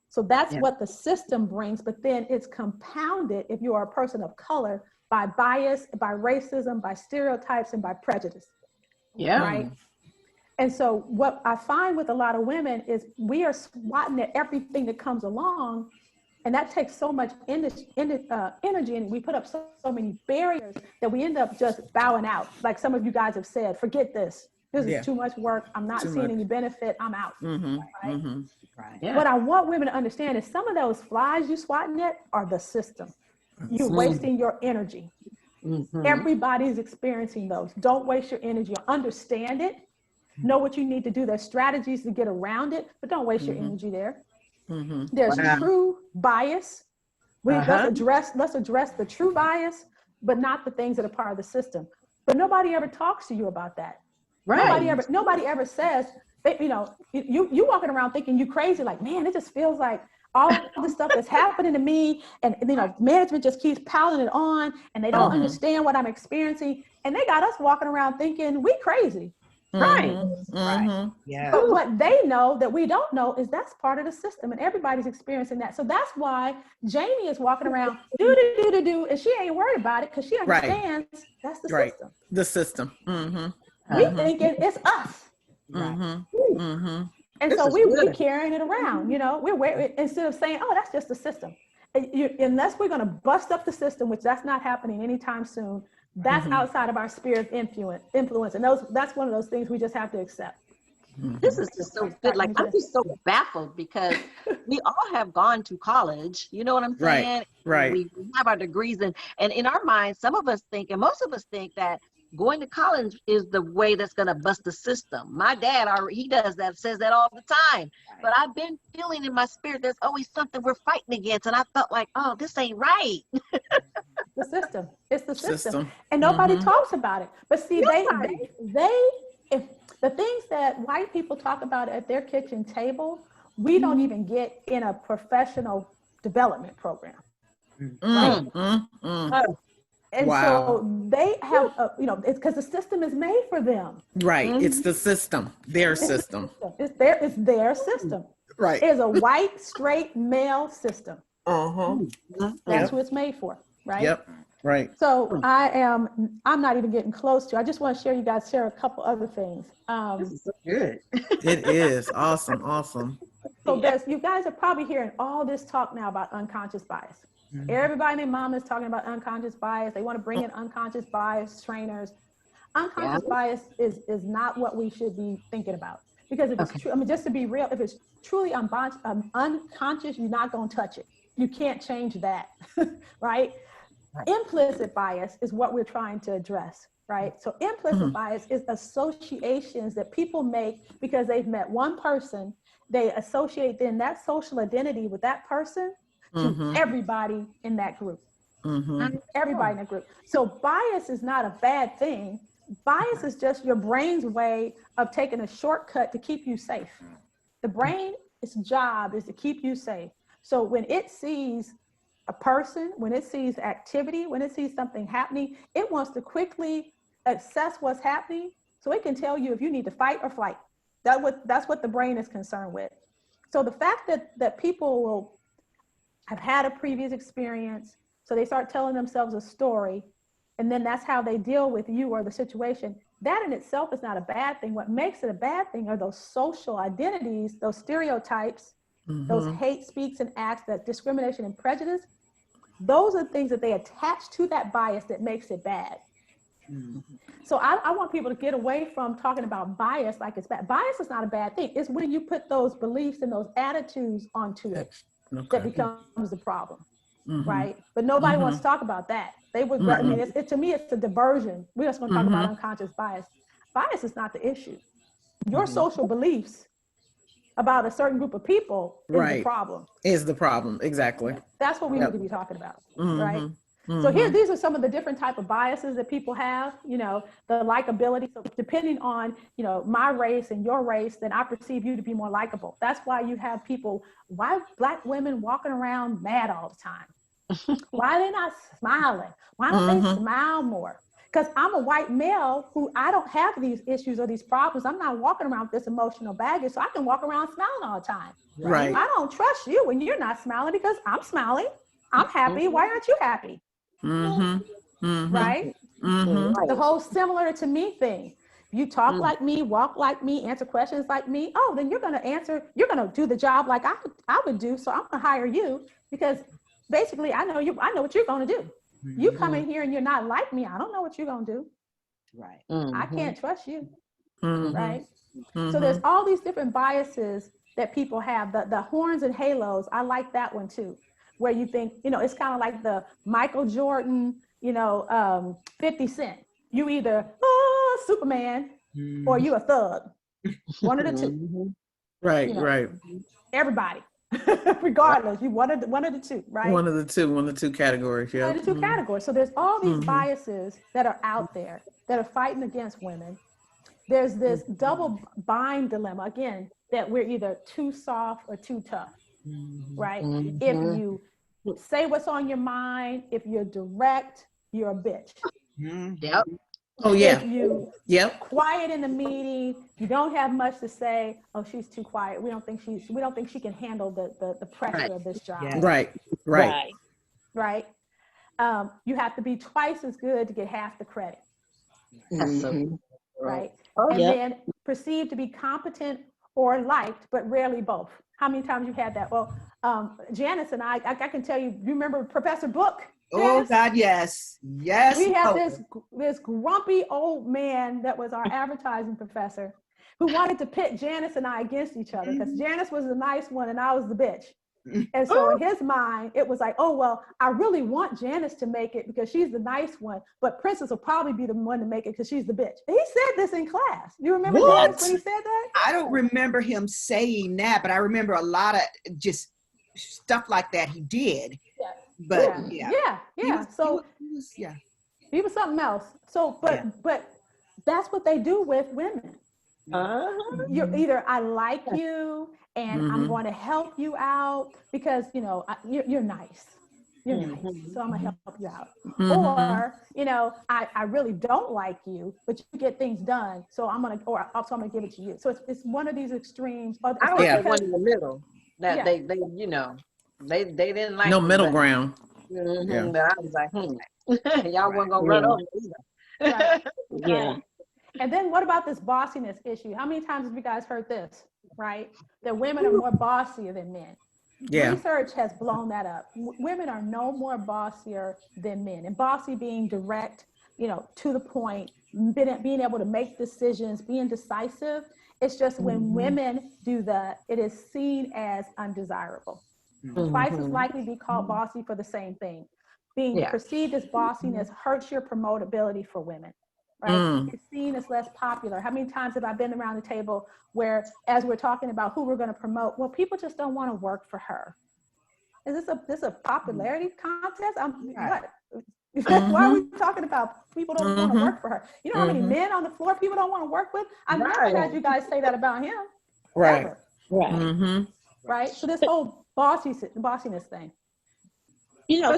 So that's what the system brings, but then it's compounded if you are a person of color by bias, by racism, by stereotypes, and by prejudice. Right? And so what I find with a lot of women is we are swatting at everything that comes along, and that takes so much energy, and we put up so many barriers that we end up just bowing out. Like some of you guys have said, forget this. This is too much work. I'm not seeing any benefit. I'm out. Right? What I want women to understand is some of those flies you swatting at are the system. You're wasting your energy. Everybody's experiencing those. Don't waste your energy. Understand it. Know what you need to do. There's strategies to get around it, but don't waste your energy there. There's true bias. Let's address the true bias, but not the things that are part of the system. But nobody ever talks to you about that. Nobody ever says, you walking around thinking you crazy, like, man, it just feels like all this stuff that's happening to me, and management just keeps piling it on, and they don't understand what I'm experiencing, and they got us walking around thinking we crazy. Right. Yeah. But what they know that we don't know is that's part of the system, and everybody's experiencing that. So that's why Jamie is walking around do, and she ain't worried about it because she understands that's the system. The system. We thinking it's us. And This so is we good. carrying it around, you know, instead of saying, oh, that's just the system. Unless we're going to bust up the system, which that's not happening anytime soon, that's outside of our sphere of influence. And that's one of those things we just have to accept. This is just so good. Like, I'm just so baffled because we all have gone to college. You know what I'm saying? Right. We have our degrees, and in our minds, some of us think, and most of us think that going to college is the way that's going to bust the system. My dad, he does that, says that all the time. But I've been feeling in my spirit, there's always something we're fighting against. And I felt like, oh, this ain't right. The system. It's the system. And nobody talks about it. But see, if the things that white people talk about at their kitchen table, we don't even get in a professional development program. Right? And so they have, it's because the system is made for them. Right. It's the system, their system. It's their system. Right. It's a white, straight, male system. That's who it's made for, right? Yep. Right. So I'm not even getting close to, I just want to share a couple other things. This is so good. It is. Awesome. So you guys are probably hearing all this talk now about unconscious bias. Everybody and their mom is talking about unconscious bias. They want to bring in unconscious bias trainers. Unconscious bias is not what we should be thinking about. Because if it's true, I mean, just to be real, if it's truly unconscious, you're not going to touch it. You can't change that, right? Implicit bias is what we're trying to address, right? So implicit bias is associations that people make because they've met one person. They associate then that social identity with that person to everybody in that group. Everybody in that group. So bias is not a bad thing. Bias is just your brain's way of taking a shortcut to keep you safe. The brain's job is to keep you safe. So when it sees a person, when it sees activity, when it sees something happening, it wants to quickly assess what's happening so it can tell you if you need to fight or flight. That's what the brain is concerned with. So the fact that people will have had a previous experience, so they start telling themselves a story, and then that's how they deal with you or the situation, that in itself is not a bad thing. What makes it a bad thing are those social identities, those stereotypes, those hate speaks and acts, that discrimination and prejudice. Those are things that they attach to that bias that makes it bad. So I want people to get away from talking about bias like it's bad. Bias is not a bad thing. It's when you put those beliefs and those attitudes onto it that becomes the problem, right? But nobody wants to talk about that. They would, I mean, to me, it's a diversion. We're just going to talk about unconscious bias. Bias is not the issue. Your social beliefs about a certain group of people is the problem. Is the problem, exactly. That's what we need to be talking about, right? So these are some of the different type of biases that people have, you know, the likability. So depending on, you know, my race and your race, then I perceive you to be more likable. That's why you have people, why Black women walking around mad all the time? Why are they not smiling? Why don't they smile more? Because I'm a white male who I don't have these issues or these problems. I'm not walking around with this emotional baggage, so I can walk around smiling all the time. Right. I don't trust you when you're not smiling because I'm smiling. I'm happy. Why aren't you happy? Right? The whole similar to me thing. You talk like me, walk like me, answer questions like me. Oh, then you're going to do the job like I would do. So I'm going to hire you because basically I know what you're going to do. You come in here and you're not like me. I don't know what you're going to do. Right. I can't trust you. Right. So there's all these different biases that people have. The horns and halos. I like that one too, where you think, you know, it's kind of like the Michael Jordan, 50 Cent. You either Superman or you a thug. One of the two. Right, right. Everybody. Regardless, you one of the two, right? One of the two categories, yeah. One of the two categories. So there's all these biases that are out there that are fighting against women. There's this double bind dilemma, again, that we're either too soft or too tough, right? If you say what's on your mind, if you're direct, you're a bitch. Yep. Oh yeah. If you quiet in the meeting, you don't have much to say. Oh, she's too quiet. We don't think she can handle the pressure of this job. Yeah. Right. You have to be twice as good to get half the credit. Right. Oh, and then perceived to be competent or liked, but rarely both. How many times you had that? Well, Janice and I can tell you, you remember Professor Book? Oh Janice? God, yes. Yes. We had Oh. this grumpy old man that was our advertising professor who wanted to pit Janice and I against each other because Janice was the nice one and I was the bitch. And so in his mind, it was like, oh, well, I really want Janice to make it because she's the nice one, but Princess will probably be the one to make it because she's the bitch. He said this in class. You remember Janice when he said that? I don't remember him saying that, but I remember a lot of just stuff like that he did. Yeah. But yeah. He was something else. So, but that's what they do with women. You're either I like you and I'm going to help you out because you're nice. You're nice, so I'm gonna help you out. Or I really don't like you, but you get things done, so I'm gonna give it to you. So it's one of these extremes. I was the one in the middle that they didn't like no me, middle ground. But I was like, y'all weren't gonna run over me either. Right. Yeah. And then what about this bossiness issue? How many times have you guys heard this, right? That women are more bossier than men. Yeah. Research has blown that up. Women are no more bossier than men. And bossy being direct, to the point, being able to make decisions, being decisive. It's just when women do that, it is seen as undesirable. Twice as likely to be called bossy for the same thing. Being perceived as bossiness hurts your promotability for women. Right? It's seen as less popular. How many times have I been around the table where, as we're talking about who we're going to promote, well, people just don't want to work for her. Is this a popularity contest? What? Why are we talking about people don't want to work for her? You know how many men on the floor people don't want to work with? I've never had you guys say that about him. Right. Ever. Right. Right. So this whole bossiness thing.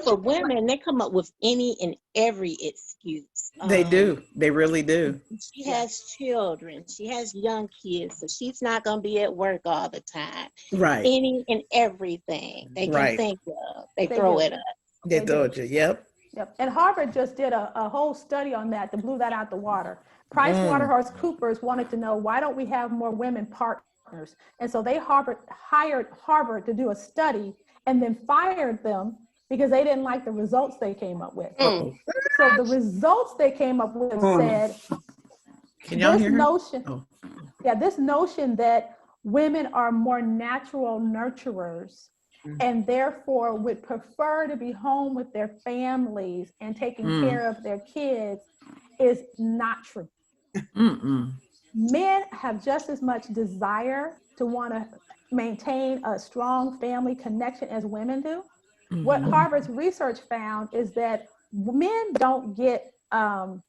For women, they come up with any and every excuse. They do. They really do. She has children. She has young kids, so she's not going to be at work all the time. Right. Any and everything they can think of, they throw it up. They throw it. Yep. And Harvard just did a whole study on that blew that out the water. PricewaterhouseCoopers wanted to know, why don't we have more women partners? And so they hired Harvard to do a study and then fired them because they didn't like the results they came up with. So the results they came up with said, can y'all hear this notion that women are more natural nurturers and therefore would prefer to be home with their families and taking care of their kids is not true. Men have just as much desire to want to maintain a strong family connection as women do. What Harvard's research found is that men don't get an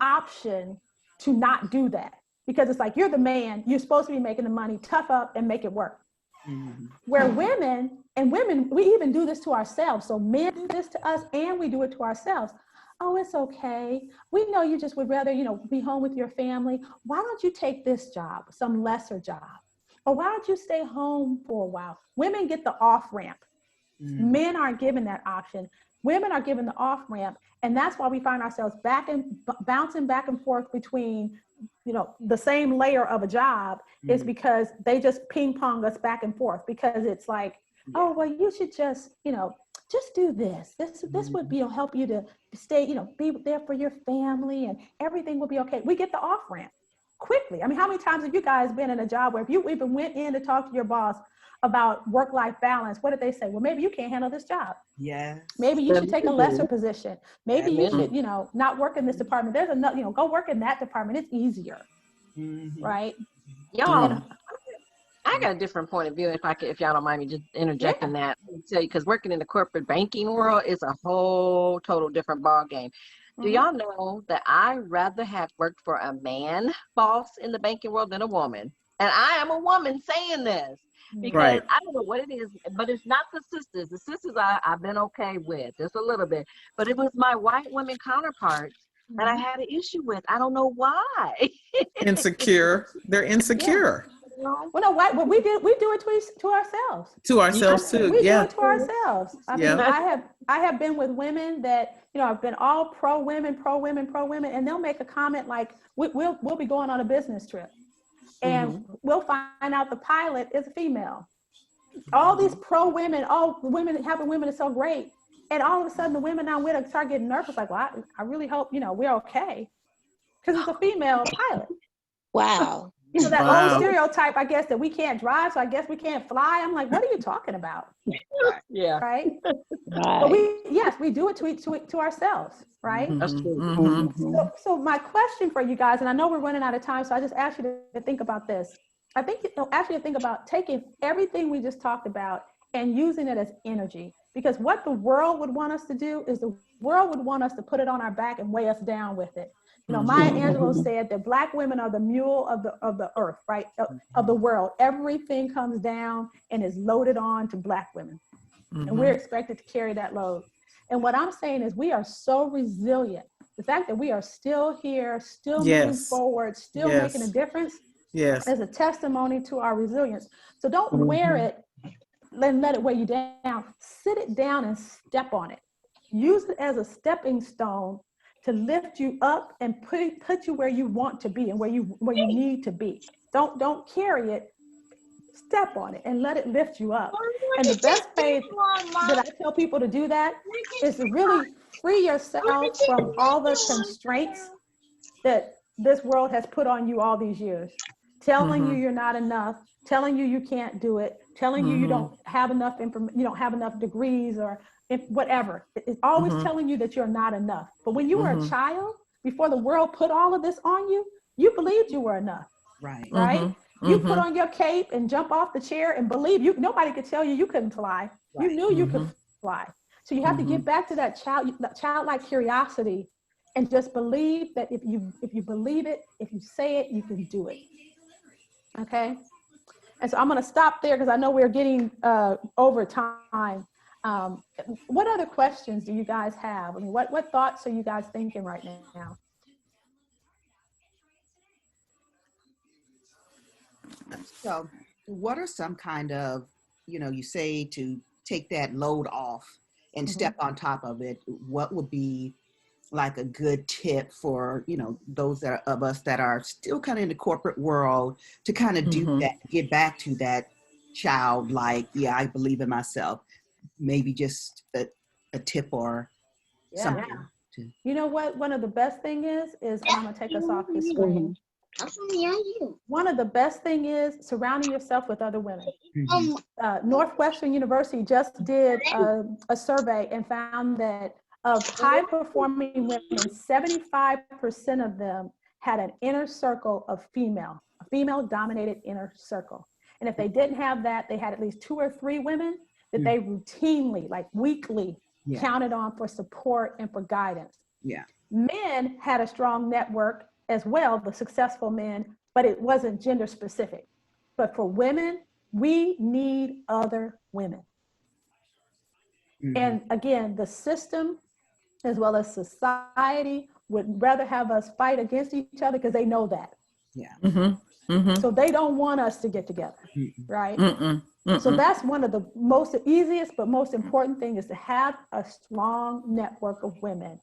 option to not do that, because it's like, you're the man, you're supposed to be making the money, tough up and make it work. Where women, we even do this to ourselves. So men do this to us and we do it to ourselves. Oh, it's okay. We know you just would rather, be home with your family. Why don't you take this job, some lesser job? Or why don't you stay home for a while? Women get the off ramp. Men aren't given that option. Women are given the off ramp. And that's why we find ourselves bouncing back and forth between, the same layer of a job is because they just ping pong us back and forth, because it's like, oh, well, you should just, just do this. This would help you to stay, be there for your family and everything will be okay. We get the off ramp quickly. I mean, how many times have you guys been in a job where if you even went in to talk to your boss about work-life balance, what did they say? Well, maybe you can't handle this job. Yes. Maybe you should take a lesser position. Maybe you should, not work in this department. There's another, go work in that department. It's easier. Right? Y'all, I got a different point of view, if y'all don't mind me just interjecting that. I'll tell you, because working in the corporate banking world is a whole total different ball game. Do y'all know that I rather have worked for a man boss in the banking world than a woman? And I am a woman saying this because I don't know what it is, but it's not the sisters. The sisters I've been okay with just a little bit, but it was my white women counterparts that I had an issue with. I don't know why. Insecure. They're insecure. Well, no, well, we do it to ourselves. To ourselves too. We do it to ourselves. I mean, I have been with women that I've been all pro women, and they'll make a comment like, "We'll be going on a business trip," and we'll find out the pilot is a female. All these pro women, oh, women, having women is so great. And all of a sudden the women I'm with start getting nervous, like, well, I really hope, we're okay. Because it's a female pilot. Wow. That old stereotype, I guess, that we can't drive, so I guess we can't fly. I'm like, what are you talking about? Yeah. Right? Right. But we do it to ourselves, right? That's true. So my question for you guys, and I know we're running out of time, so I just ask you to think about this. I think ask you to think about taking everything we just talked about and using it as energy. Because what the world would want us to do is the world would want us to put it on our back and weigh us down with it. Maya Angelou said that Black women are the mule of the earth, right? Of the world. Everything comes down and is loaded on to Black women. And we're expected to carry that load. And what I'm saying is we are so resilient. The fact that we are still here, still moving forward, still making a difference is a testimony to our resilience. So don't wear it and let it weigh you down. Sit it down and step on it. Use it as a stepping stone to lift you up and put you where you want to be and where you need to be. Don't carry it. Step on it and let it lift you up. And the best way that I tell people to do that is to really free yourself from all the constraints that this world has put on you all these years. Telling you you're not enough, telling you can't do it, telling you don't have enough information, you don't have enough degrees or whatever. It's always telling you that you're not enough. But when you were a child, before the world put all of this on you, you believed you were enough. Right? You put on your cape and jump off the chair and believe you. Nobody could tell you couldn't fly. You knew you could fly. So you have to get back to that childlike curiosity and just believe that if you believe it, if you say it, you can do it. Okay. And so I'm going to stop there because I know we're getting over time. What other questions do you guys have? I mean, what thoughts are you guys thinking right now? So what are some kind of, you say to take that load off and step on top of it, what would be like a good tip for, those of us that are still kind of in the corporate world to kind of do that, get back to that childlike, I believe in myself, maybe just a tip or something. You know what? One of the best thing is I'm going to take us off the screen. One of the best thing is surrounding yourself with other women. Northwestern University just did a survey and found that of high performing women, 75% of them had an inner circle of a female dominated inner circle. And if they didn't have that, they had at least 2 or 3 women that they routinely, like weekly, counted on for support and for guidance. Men had a strong network as well, the successful men, but it wasn't gender specific. But for women, we need other women. And again, the system as well as society would rather have us fight against each other because they know that. So they don't want us to get together, right? So that's one of the most easiest but most important thing is to have a strong network of women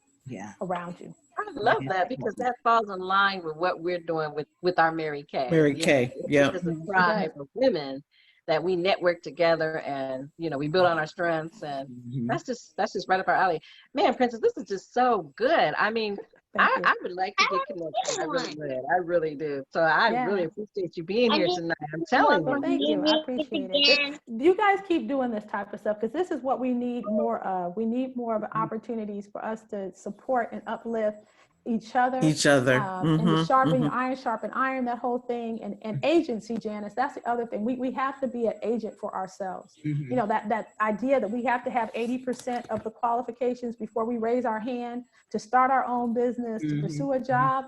around you. I love that because that falls in line with what we're doing with our Mary Kay. Mary Kay, It's a tribe of women that we network together and we build on our strengths, and that's just right up our alley. Man, Princess, this is just so good. I mean, I would like to get connected. I really would. I really do. So I really appreciate you being here tonight. I'm telling you. Well, thank you. I appreciate it. You guys keep doing this type of stuff because this is what we need more of. We need more of opportunities for us to support and uplift each other. And to sharpen iron, that whole thing. And agency, Janice, that's the other thing. We have to be an agent for ourselves. That idea that we have to have 80% of the qualifications before we raise our hand to start our own business, to pursue a job.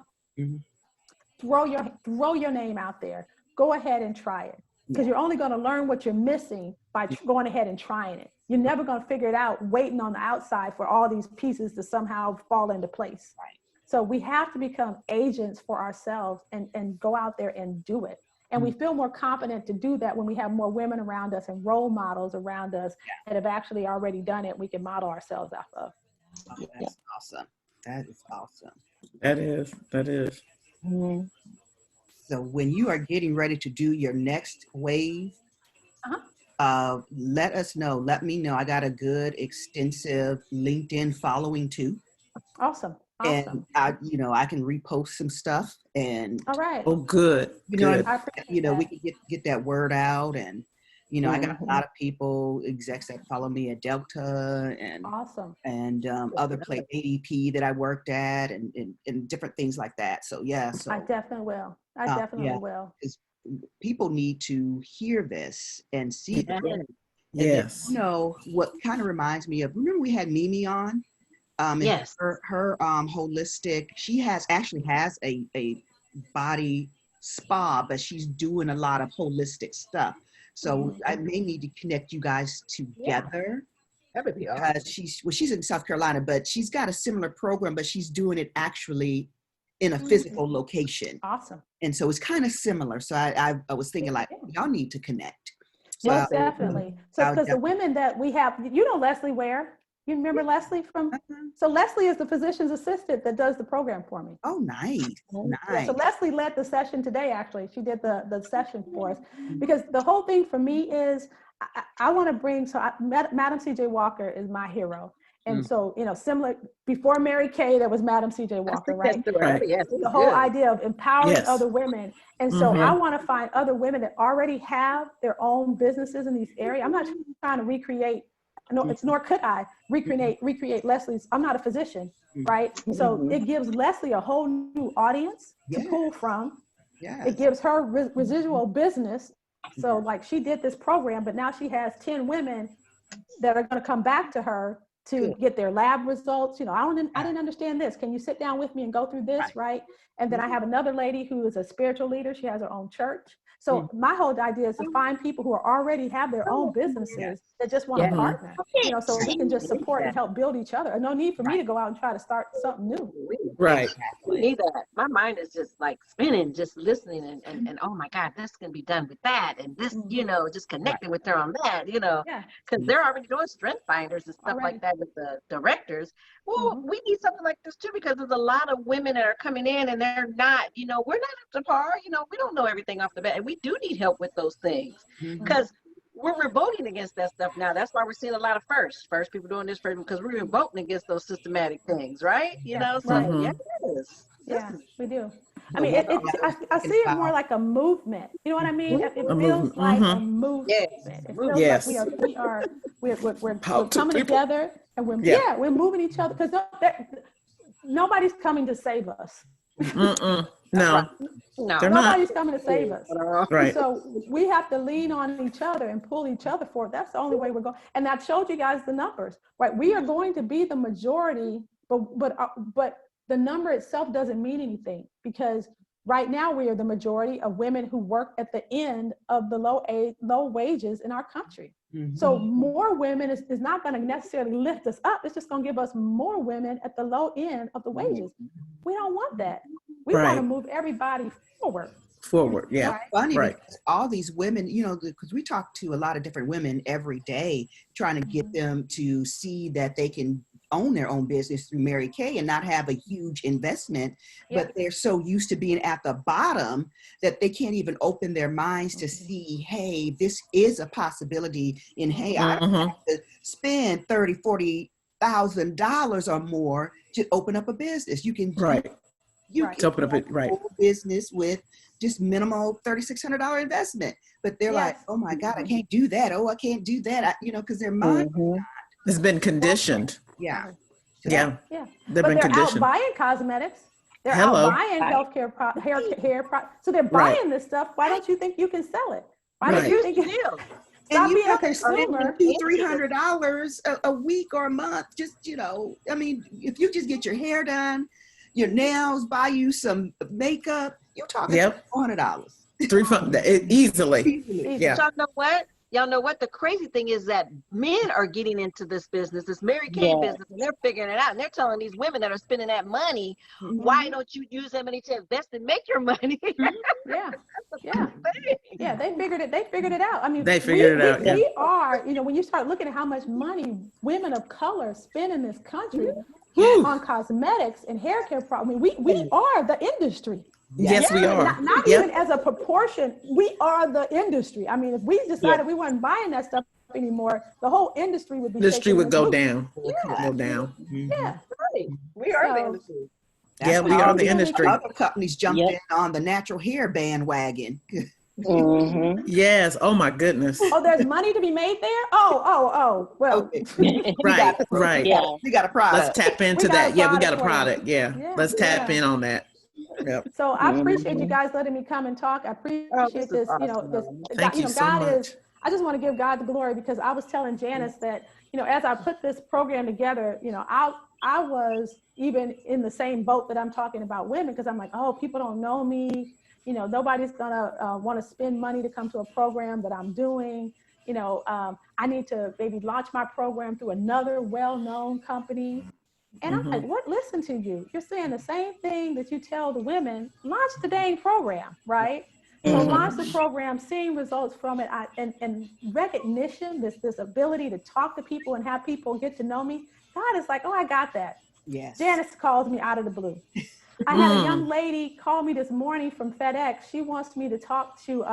Throw your name out there. Go ahead and try it. Because you're only going to learn what you're missing by going ahead and trying it. You're never going to figure it out waiting on the outside for all these pieces to somehow fall into place. So we have to become agents for ourselves and go out there and do it. And we feel more confident to do that when we have more women around us and role models around us that have actually already done it. We can model ourselves off of. Oh, that's awesome. That is awesome. That is. So when you are getting ready to do your next wave, let us know. Let me know. I got a good, extensive LinkedIn following too. Awesome. And Awesome. I can repost some stuff, and All right. Oh, good. Good. I appreciate we that. can get that word out, and I got a lot of people, execs that follow me at Delta and Awesome. other place ADP that I worked at, and different things like that. So yeah, I definitely will. I definitely will. because people need to hear this and see Yeah. this. Yes. And then, what kind of reminds me of, remember we had Mimi on? And Yes. her holistic, she actually has a body spa, but she's doing a lot of holistic stuff. So I may need to connect you guys together. That would be Because awesome. she's in South Carolina, but she's got a similar program, but she's doing it actually in a physical location. Awesome. And so it's kind of similar. So I was thinking, like, y'all need to connect. So Most definitely. So because the women that we have, Leslie Ware? You remember Leslie from? So Leslie is the physician's assistant that does the program for me. Oh, nice. Yeah, Nice. so Leslie led the session today, actually. She did the session for us. Because the whole thing for me is, I want to bring, Madam C.J. Walker is my hero. And so, similar, before Mary Kay, there was Madam C.J. Walker, right? Right. Yes, The whole idea of empowering other women. And so I Mhm. want to find other women that already have their own businesses in these areas. I'm not trying to recreate, nor could I recreate Leslie's. I'm not a physician, right? So it gives Leslie a whole new audience to pull from. Yes. It gives her residual business. So like she did this program, but now she has 10 women that are going to come back to her to get their lab results. I didn't understand this. Can you sit down with me and go through this, right? And then I have another lady who is a spiritual leader. She has her own church. So my whole idea is to find people who already have their own businesses that just want to partner, so we can just support and help build each other. And no need for me to go out and try to start something new. Right. We need that. My mind is just like spinning, just listening and oh my God, this can be done with that. And this, just connecting with her on that, because they're already doing strength finders and stuff like that with the directors. Well, we need something like this too, because there's a lot of women that are coming in and they're not, we're not up to par, we don't know everything off the bat. And we do need help with those things because we're voting against that stuff now. That's why we're seeing a lot of first people doing this first, because we're voting against those systematic things, right? So yes. Yeah, we do. I mean, I see it more like a movement. You know what I mean? It feels like a movement. It feels like we're coming together and we're moving each other, because nobody's coming to save us. No. Nobody's coming to save us. Right. So we have to lean on each other and pull each other forward. That's the only way we're going. And I've showed you guys the numbers, right? We are going to be the majority, but the number itself doesn't mean anything, because right now we are the majority of women who work at the end of the low wages in our country. So more women is not going to necessarily lift us up. It's just going to give us more women at the low end of the wages. We don't want that. We want to move everybody forward. Yeah. It's funny because all these women, because we talk to a lot of different women every day, trying to get them to see that they can own their own business through Mary Kay and not have a huge investment, but they're so used to being at the bottom that they can't even open their minds to see, hey, this is a possibility, and hey, I don't have to spend $30,000-$40,000 or more to open up a business. You can you can open up a business with just minimal $3,600 investment, but they're like, oh my God, I can't do that. Oh, I can't do that. Because their mind has been conditioned. Yeah. They've been conditioned. conditioned. Out buying cosmetics. They're out buying healthcare hair. So they're buying this stuff. Why don't you think you can sell it? Why don't you think stop being a consumer? $200-$300 a week or a month. Just I mean, if you just get your hair done, your nails, buy you some makeup, you're talking $400. Easily. Yeah. Y'all know what? The crazy thing is that men are getting into this business, this Mary Kay business, and they're figuring it out. And they're telling these women that are spending that money, why don't you use that money to invest and make your money? They figured it out. I mean, they figured it out. We are, when you start looking at how much money women of color spend in this country, on cosmetics and hair care products. I mean, we are the industry. Yes, we are. Not Yep. even as a proportion, we are the industry. I mean, if we decided we weren't buying that stuff anymore, the whole industry would be Industry shaking would in go its boots. down. Yeah. Go down. Yeah. Right. We are the So- industry. That's Yeah, when we are all the industry. Other companies jumped Yep. in on the natural hair bandwagon. Mhm. Yes. Oh my goodness. Oh, there's money to be made there? Oh. Well, Okay. Right. Right. Yeah. We got a product. Let's tap into We got a that. Yeah, we got a product product. for you. Yeah. Yeah, Let's tap yeah. in on that. Yep. so I appreciate you Mhm. guys letting me come and talk. I appreciate Oh, this is this, this, awesome. Thank you so God much. is, I just want to give God the glory because I was telling Janice that, as I put this program together, I was even in the same boat that I'm talking about women because I'm like, oh, people don't know me. Nobody's gonna want to spend money to come to a program that I'm doing. I need to maybe launch my program through another well-known company. And I'm like, what? Listen to you. You're saying the same thing that you tell the women. Launch the dang program, right? So Mhm. launch the program, seeing results from it, and recognition, this ability to talk to people and have people get to know me. God is like, oh, I got that. Yes. Janice calls me out of the blue. I had a young lady call me this morning from FedEx. She wants me to talk to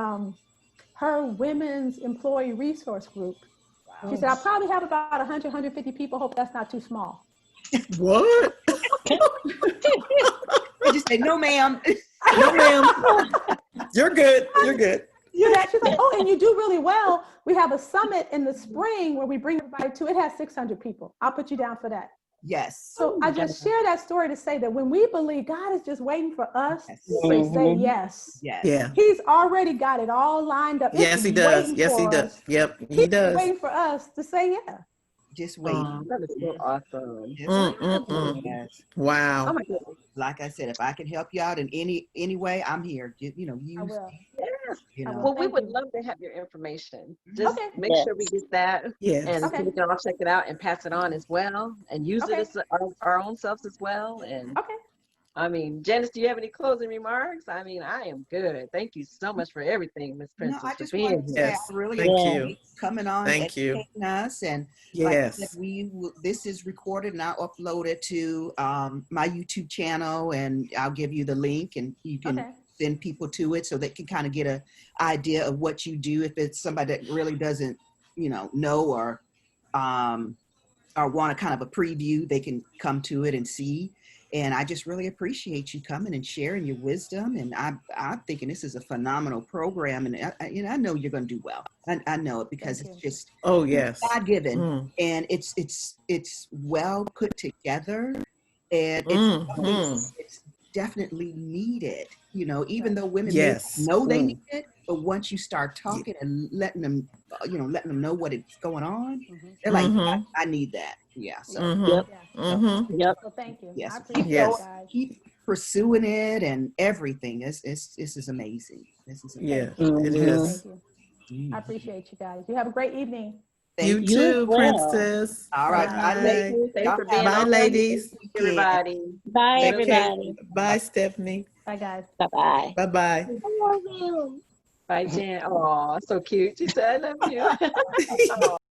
her women's employee resource group. She said, I'll probably have about 100, 150 people. Hope that's not too small. What? I just say, no, ma'am. No, ma'am. You're good. You're good. She's like, oh, and you do really well. We have a summit in the spring where we bring everybody to. It has 600 people. I'll put you down for that. Yes. So I just share that story to say that when we believe, God is just waiting for us Yes. to say yes. Yes. Yeah. He's already got it all lined up. It's Yes, he does. waiting Yes, he for does. us. Yep, he He's does. waiting for us to say yeah. Just wait. That is so awesome. Mm. Yes. Wow. Oh my goodness. Like I said, if I can help you out in any way, I'm here. Use I will. Yes. you know. Well, we Thank would you. love to have your information. Just Okay. make sure we get that, Yes. and Okay. so we can all check it out and pass it on as well, and use Okay. it as our own selves as well. And Okay. I mean, Janice, do you have any closing remarks? I mean, I am good. Thank you so much for everything, Miss No, Princess, I for just being wanted to say here. Yes. I really Thank Yeah. appreciate coming on, Thank you. educating us, and like I said, Mm-hmm. this is recorded and I'll upload it to my YouTube channel, and I'll give you the link, and you can Okay. send people to it so they can kind of get a idea of what you do. If it's somebody that really doesn't, know or want a kind of a preview, they can come to it and see. And I just really appreciate you coming and sharing your wisdom. And I'm thinking this is a phenomenal program, and I know you're going to do well. I know it because Thank it's you. just Oh, yes. God given, Mm. and it's well put together, and it's definitely needed. Even though women may Yes. not know they Mm. need it, but once you start talking and letting them know what is going on, they're like, Mhm. I need that. Yeah. So Mhm. Yep. Yeah. Mhm. Yep. Well, thank you. yes, I keep appreciate Yes. it, guys. keep pursuing it and everything. This is amazing. This is amazing. Yes, it Mhm. is. Thank you. I appreciate you guys. You have a great evening. You Thank You as too, well. Princess. All right. Bye. Thank you. Thanks Y'all for being have Bye, on. ladies. Thank you, everybody. Bye, Okay. everybody. Bye, Stephanie. Bye, guys. Bye-bye. Bye-bye. Bye, Jan. Oh, so cute. She said, I love you. Oh.